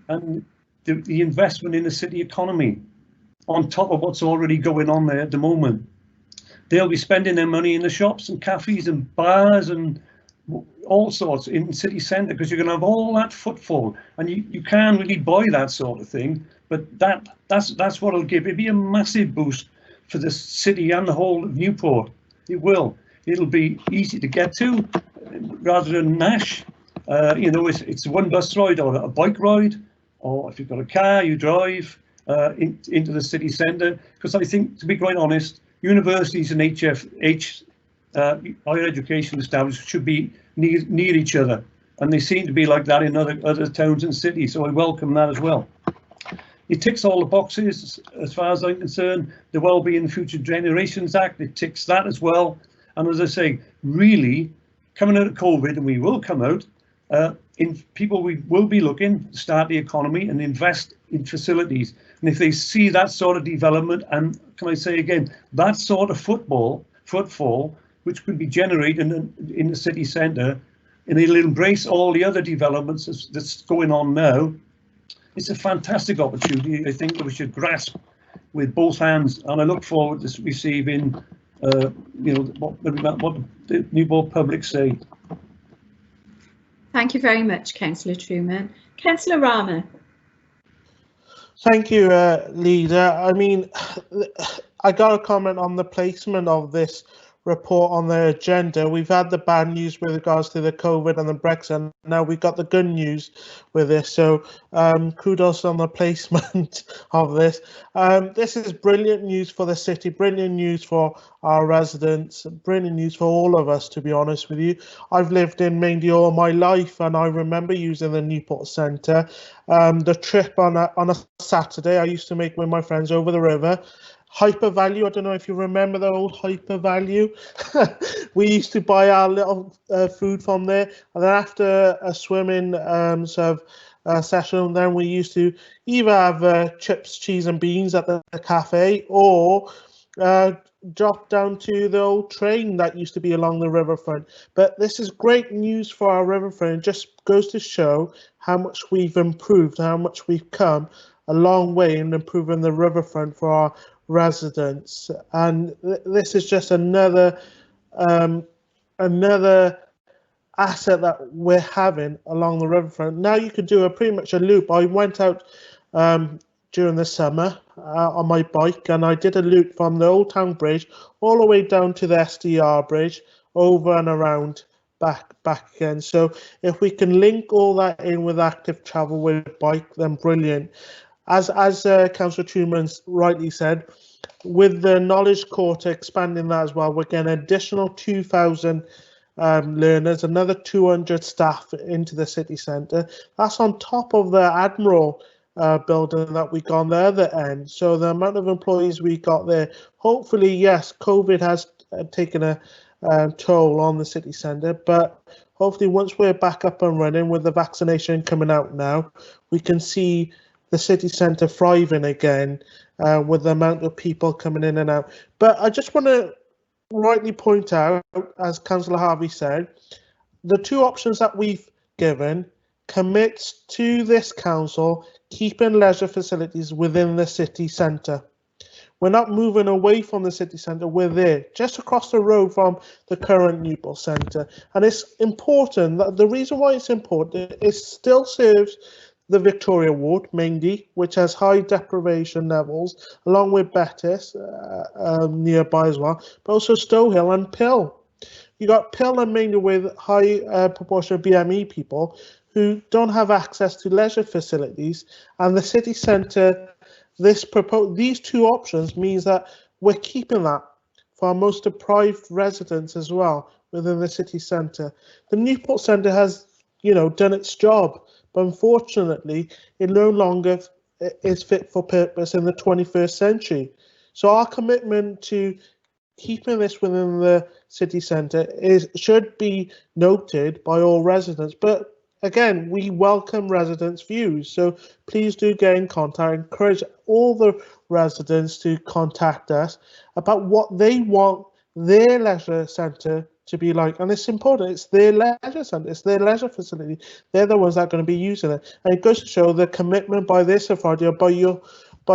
and the investment in the city economy on top of what's already going on there at the moment. They'll be spending their money in the shops and cafes and bars and all sorts in the city centre, because you're going to have all that footfall, and you can't really buy that sort of thing. But that's what it'll give. It'll be a massive boost for the city and the whole of Newport. It will. It'll be easy to get to, rather than Nash. It's one bus ride or a bike ride, or if you've got a car, you drive into the city centre. Because I think, to be quite honest, universities and higher education establishments should be near each other, and they seem to be like that in other towns and cities. So I welcome that as well. It ticks all the boxes as far as I'm concerned. The Wellbeing Future Generations Act, it ticks that as well. And as I say, really coming out of COVID, and we will come out, we will be looking to start the economy and invest in facilities. And if they see that sort of development, and can I say again, that sort of footfall, which could be generated in the city centre, and it'll embrace all the other developments that's going on now. It's a fantastic opportunity, I think, that we should grasp with both hands, and I look forward to receiving what the Newport public say. Thank you very much, Councillor Truman. Councillor Rama. Thank you, Leader. I mean, I got a comment on the placement of this report on the agenda. We've had the bad news with regards to the COVID and the Brexit, and now we've got the good news with this. So kudos on the placement of this. This is brilliant news for the city, brilliant news for our residents, brilliant news for all of us, to be honest with you. I've lived in Maindy all my life, and I remember using the Newport Centre. The trip on a Saturday I used to make with my friends over the river. Hyper Value, I don't know if you remember the old Hyper Value. We used to buy our little food from there, and then after a swimming session, then we used to either have chips, cheese and beans at the cafe, or drop down to the old train that used to be along the riverfront. But this is great news for our riverfront. It just goes to show how much we've improved, how much we've come a long way in improving the riverfront for our residents. And this is just another asset that we're having along the riverfront. Now you could do pretty much a loop. I went out during the summer on my bike, and I did a loop from the Old Town Bridge all the way down to the SDR Bridge, over and around back again. So if we can link all that in with active travel with bike, then brilliant. As Councillor Truman rightly said, with the Knowledge Quarter expanding that as well, we're getting an additional 2,000 learners, another 200 staff into the city centre. That's on top of the Admiral building that we got on the other end. So the amount of employees we got there, hopefully, yes, COVID has taken a toll on the city centre, but hopefully once we're back up and running with the vaccination coming out now, we can see the city centre thriving again with the amount of people coming in and out. But I just want to rightly point out, as Councillor Harvey said, the two options that we've given commits to this council keeping leisure facilities within the city centre. We're not moving away from the city centre, we're there, just across the road from the current Newport Centre. And it's important, that the reason why it's important, it still serves the Victoria Ward mainly, which has high deprivation levels, along with Bettis nearby as well, but also Stowhill and Pill. You got Pill and mainly with high proportion of BME people who don't have access to leisure facilities, and the city centre, these two options means that we're keeping that for our most deprived residents as well within the city centre. The Newport Centre has, done its job, but unfortunately, it no longer is fit for purpose in the 21st century. So our commitment to keeping this within the city centre should be noted by all residents. But again, we welcome residents' views, so please do get in contact. Encourage all the residents to contact us about what they want their leisure centre to be like. And it's important, it's their leisure centre, it's their leisure facility. They're the ones that are going to be using it. And it goes to show the commitment by this authority, or by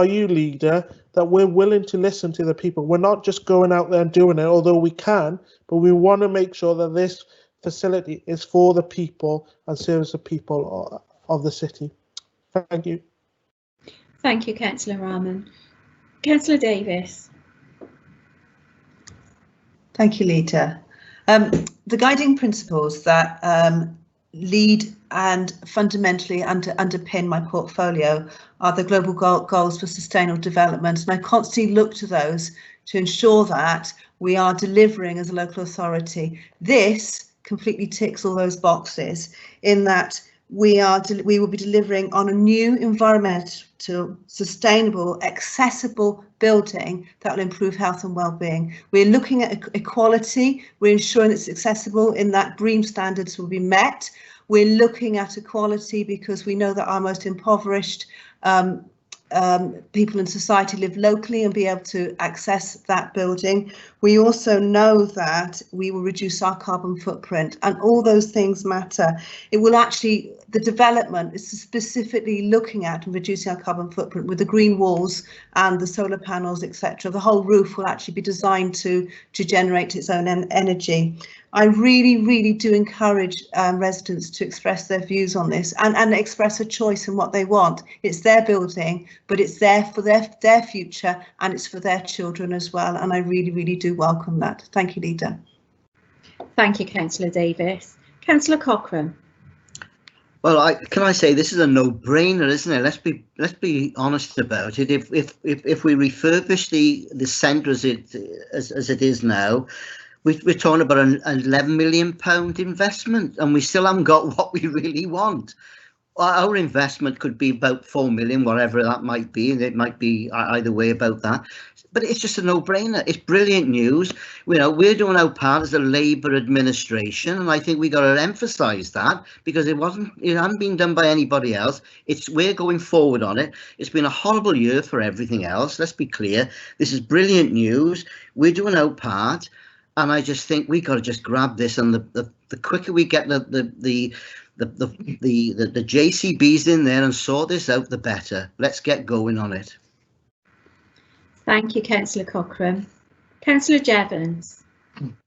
you, leader, that we're willing to listen to the people. We're not just going out there and doing it, although we can, but we want to make sure that this facility is for the people and serves the people of the city. Thank you. Thank you, Councillor Rahman. Councillor Davis. Thank you, Leader. The guiding principles that lead and fundamentally underpin my portfolio are the global goals for sustainable development, and I constantly look to those to ensure that we are delivering as a local authority. This completely ticks all those boxes in that we will be delivering on a new environmental, sustainable, accessible building that will improve health and well-being. We're looking at equality. We're ensuring it's accessible in that BREEAM standards will be met. We're looking at equality because we know that our most impoverished people in society live locally and be able to access that building. We also know that we will reduce our carbon footprint, and all those things matter. It will actually, the development is specifically looking at and reducing our carbon footprint with the green walls and the solar panels, etc. The whole roof will actually be designed to generate its own energy. I really do encourage residents to express their views on this and express a choice in what they want. It's their building, but it's there for their future, and it's for their children as well. And I really do welcome that. Thank you, Leader. Thank you, Councillor Davis. Councillor Cochrane. Well, can I say this is a no-brainer, isn't it? Let's be honest about it. If we refurbish the centre as it is now, we're talking about an £11 million investment, and we still haven't got what we really want. Our investment could be about 4 million, whatever that might be, and it might be either way about that. But it's just a no-brainer. It's brilliant news. We're doing our part as a Labour administration, and I think we got to emphasise that, because it hadn't been done by anybody else. We're going forward on it. It's been a horrible year for everything else. Let's be clear. This is brilliant news. We're doing our part. And I just think we got to just grab this, and the quicker we get the JCBs in there and sort this out, the better. Let's get going on it. Thank you, Councillor Cochrane. Councillor Jevons.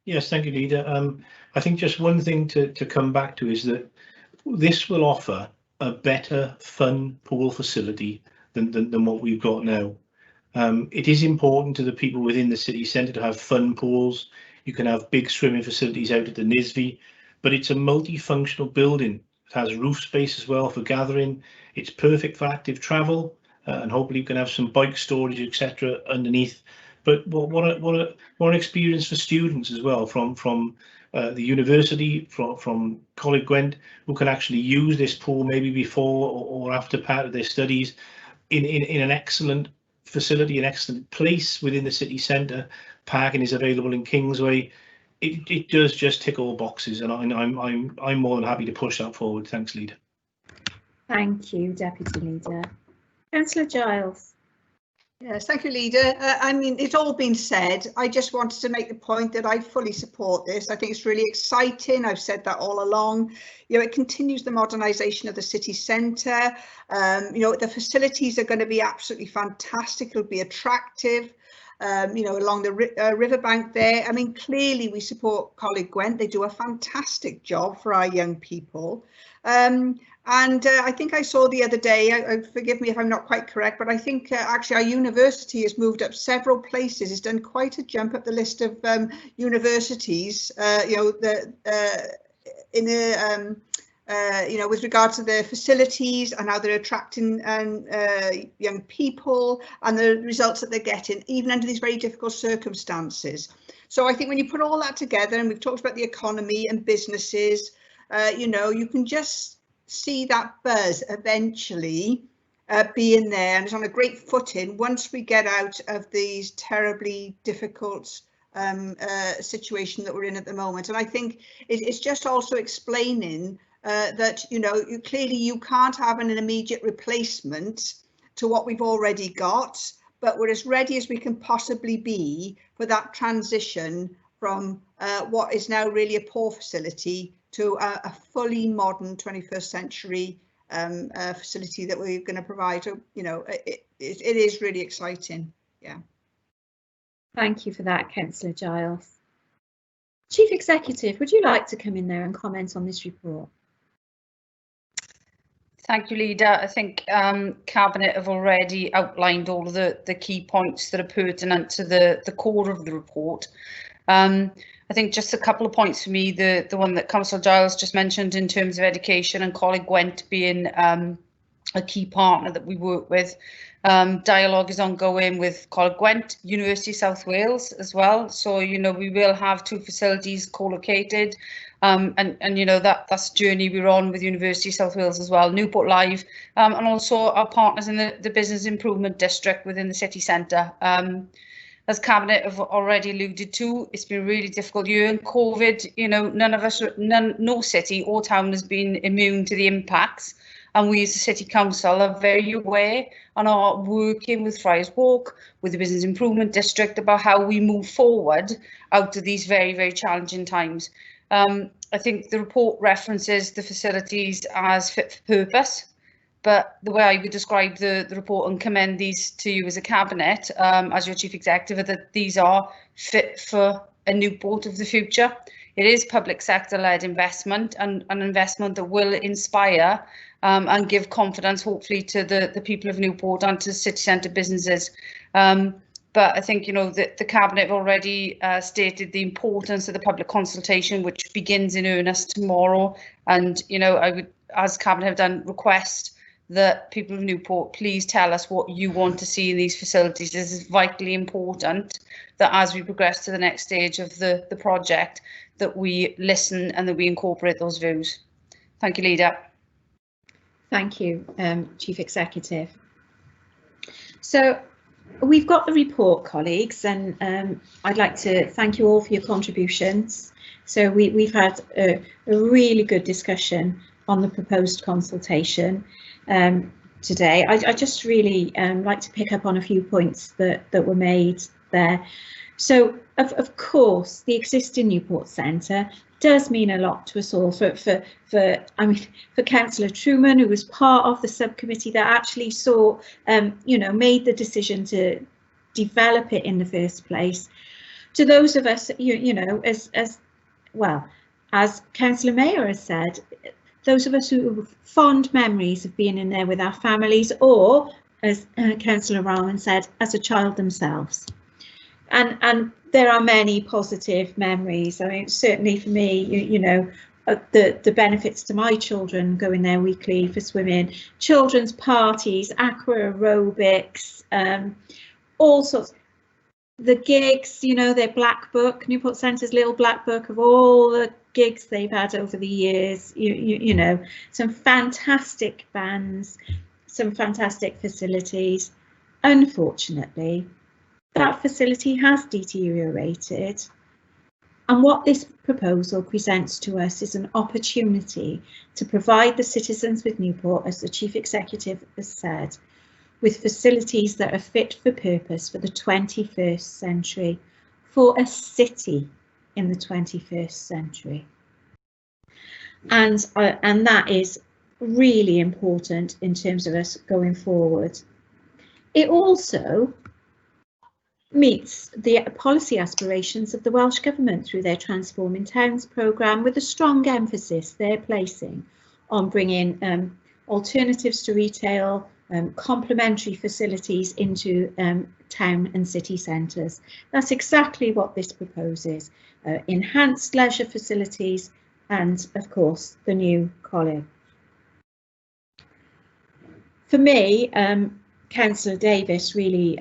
Yes, thank you, Leader. I think just one thing to come back to is that this will offer a better fun pool facility than what we've got now. It is important to the people within the city centre to have fun pools. You can have big swimming facilities out at the Nisby, but it's a multifunctional building. It has roof space as well for gathering. It's perfect for active travel, and hopefully you can have some bike storage, etc. underneath. But what an experience for students as well from the university, from Coleg Gwent, who can actually use this pool maybe before or after part of their studies in an excellent facility, an excellent place within the city centre. Parking is available in Kingsway. it does just tick all boxes, and I'm more than happy to push that forward. Thanks, Leader. Thank you, Deputy Leader. Councillor Giles. Yes, thank you, Leader. I mean, it's all been said. I just wanted to make the point that I fully support this. I think it's really exciting. I've said that all along. You know, it continues the modernisation of the city centre. You know, the facilities are going to be absolutely fantastic. It'll be attractive. You know, along the riverbank there. I mean, clearly we support Coleg Gwent. They do a fantastic job for our young people. And I think I saw the other day, forgive me if I'm not quite correct, but I think actually our university has moved up several places. It's done quite a jump up the list of universities, you know, you know, with regard to their facilities and how they're attracting young people and the results that they're getting, even under these very difficult circumstances. So I think when you put all that together, and we've talked about the economy and businesses, you know, you can just see that buzz eventually being there, and it's on a great footing once we get out of these terribly difficult situation that we're in at the moment. And I think it's just also explaining that, you know, clearly you can't have an immediate replacement to what we've already got, but we're as ready as we can possibly be for that transition from what is now really a poor facility to a fully modern 21st century facility that we're going to provide. So, you know, it is really exciting. Yeah. Thank you for that, Councillor Giles. Chief Executive, would you like to come in there and comment on this report? Thank you, Leader. I think Cabinet have already outlined all of the key points that are pertinent to the core of the report. I think just a couple of points for me, the one that Councillor Giles just mentioned in terms of education and Coleg Gwent being a key partner that we work with. Dialogue is ongoing with Coleg Gwent, University of South Wales as well. So, you know, we will have 2 facilities co-located. And you know, that's a journey we're on with University of South Wales as well, Newport Live, and also our partners in the Business Improvement District within the city centre. As Cabinet have already alluded to, it's been a really difficult year in COVID. You know, no city or town has been immune to the impacts. And we as a City Council are very aware and are working with Friars Walk, with the Business Improvement District about how we move forward out of these very, very challenging times. I think the report references the facilities as fit for purpose, but the way I would describe the report and commend these to you as a Cabinet, as your Chief Executive, that these are fit for a Newport of the future. It is public sector led investment, and an investment that will inspire and give confidence, hopefully, to the people of Newport and to city centre businesses. But I think, you know, the Cabinet have already stated the importance of the public consultation, which begins in earnest tomorrow. And, you know, I would, as Cabinet have done, request that people of Newport, please tell us what you want to see in these facilities. This is vitally important that as we progress to the next stage of the project, that we listen and that we incorporate those views. Thank you, Leader. Thank you, Chief Executive. So we've got the report, colleagues, and I'd like to thank you all for your contributions. So we've had a really good discussion on the proposed consultation today. I just really like to pick up on a few points that were made there. So of course, the existing Newport Centre does mean a lot to us all. For Councillor Truman, who was part of the subcommittee that actually saw, you know, made the decision to develop it in the first place. To those of us, you know, as well, as Councillor Mayor has said, those of us who have fond memories of being in there with our families, or as Councillor Rowan said, as a child themselves. And there are many positive memories. I mean, certainly for me, you know, the benefits to my children going there weekly for swimming, children's parties, aqua aerobics, all sorts. The gigs, you know, their black book, Newport Centre's little black book of all the gigs they've had over the years. You know, some fantastic bands, some fantastic facilities. Unfortunately, that facility has deteriorated, And what this proposal presents to us is an opportunity to provide the citizens with Newport, as the Chief Executive has said, with facilities that are fit for purpose for the 21st century, for a city in the 21st century. And that is really important in terms of us going forward. It also meets the policy aspirations of the Welsh Government through their Transforming Towns programme, with a strong emphasis they're placing on bringing alternatives to retail, complementary facilities into town and city centres. That's exactly what this proposes. Enhanced leisure facilities and, of course, the new college. For me, Councillor Davis really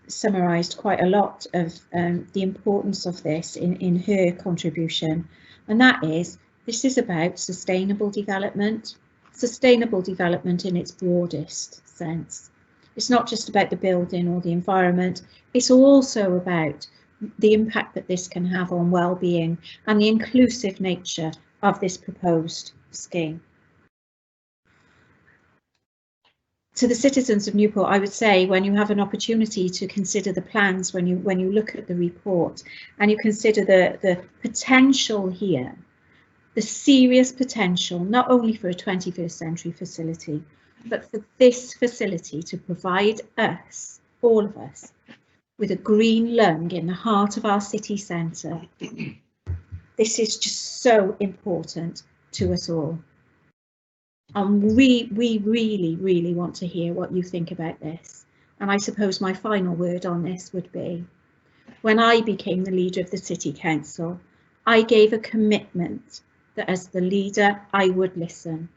summarised quite a lot of the importance of this in her contribution, and that is, this is about sustainable development in its broadest sense. It's not just about the building or the environment, it's also about the impact that this can have on well-being and the inclusive nature of this proposed scheme. To the citizens of Newport, I would say, when you have an opportunity to consider the plans, when you look at the report and you consider the potential here, the serious potential, not only for a 21st century facility, but for this facility to provide us, all of us, with a green lung in the heart of our city centre. This is just so important to us all. And we really want to hear what you think about this. And I suppose my final word on this would be, when I became the leader of the City Council, I gave a commitment that as the leader, I would listen.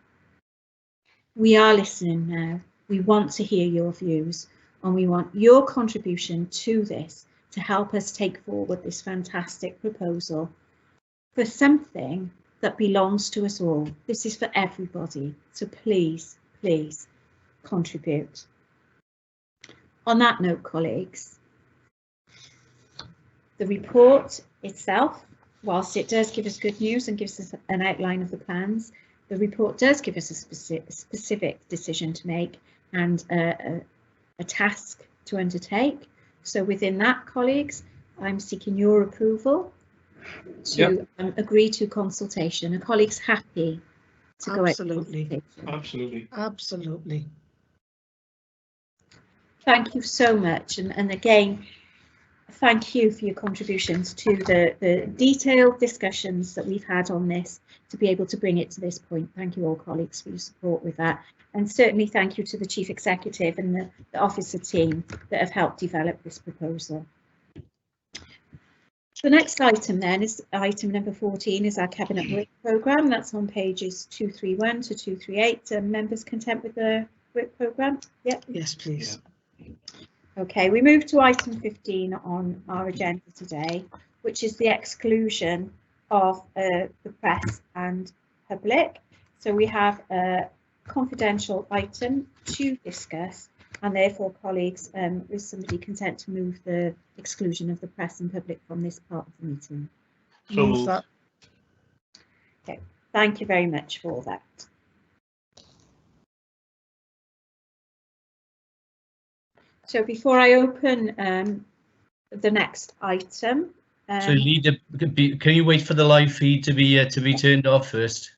We are listening now. We want to hear your views, and we want your contribution to this to help us take forward this fantastic proposal for something that belongs to us all. This is for everybody, so please contribute. On that note, colleagues, the report itself, whilst it does give us good news and gives us an outline of the plans, the report does give us a specific decision to make and a task to undertake. So within that, colleagues, I'm seeking your approval to agree to consultation. Are colleagues happy to go out to consultation? Absolutely. Thank you so much, and again, thank you for your contributions to the detailed discussions that we've had on this to be able to bring it to this point. Thank you all, colleagues, for your support with that, and certainly thank you to the Chief Executive and the officer team that have helped develop this proposal. The next item then is item number 14, is our Cabinet Work Programme. That's on pages 231 to 238. Are members content with the work programme? Yep. Yes, please. Yeah. Okay, we move to item 15 on our agenda today, which is the exclusion of the press and public. So we have a confidential item to discuss, and therefore, colleagues, is somebody content to move the exclusion of the press and public from this part of the meeting? So move that. Okay, thank you very much for that. So before I open the next item, so Leader, can you wait for the live feed to be turned off first?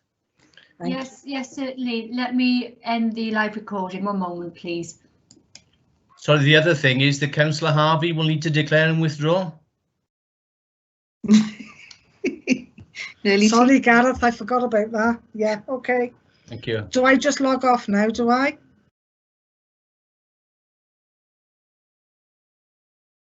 Yes, certainly. Let me end the live recording. One moment, please. Sorry, the other thing is that Councillor Harvey will need to declare and withdraw. Sorry, Gareth, I forgot about that. Yeah, okay. Thank you. Do I just log off now, do I?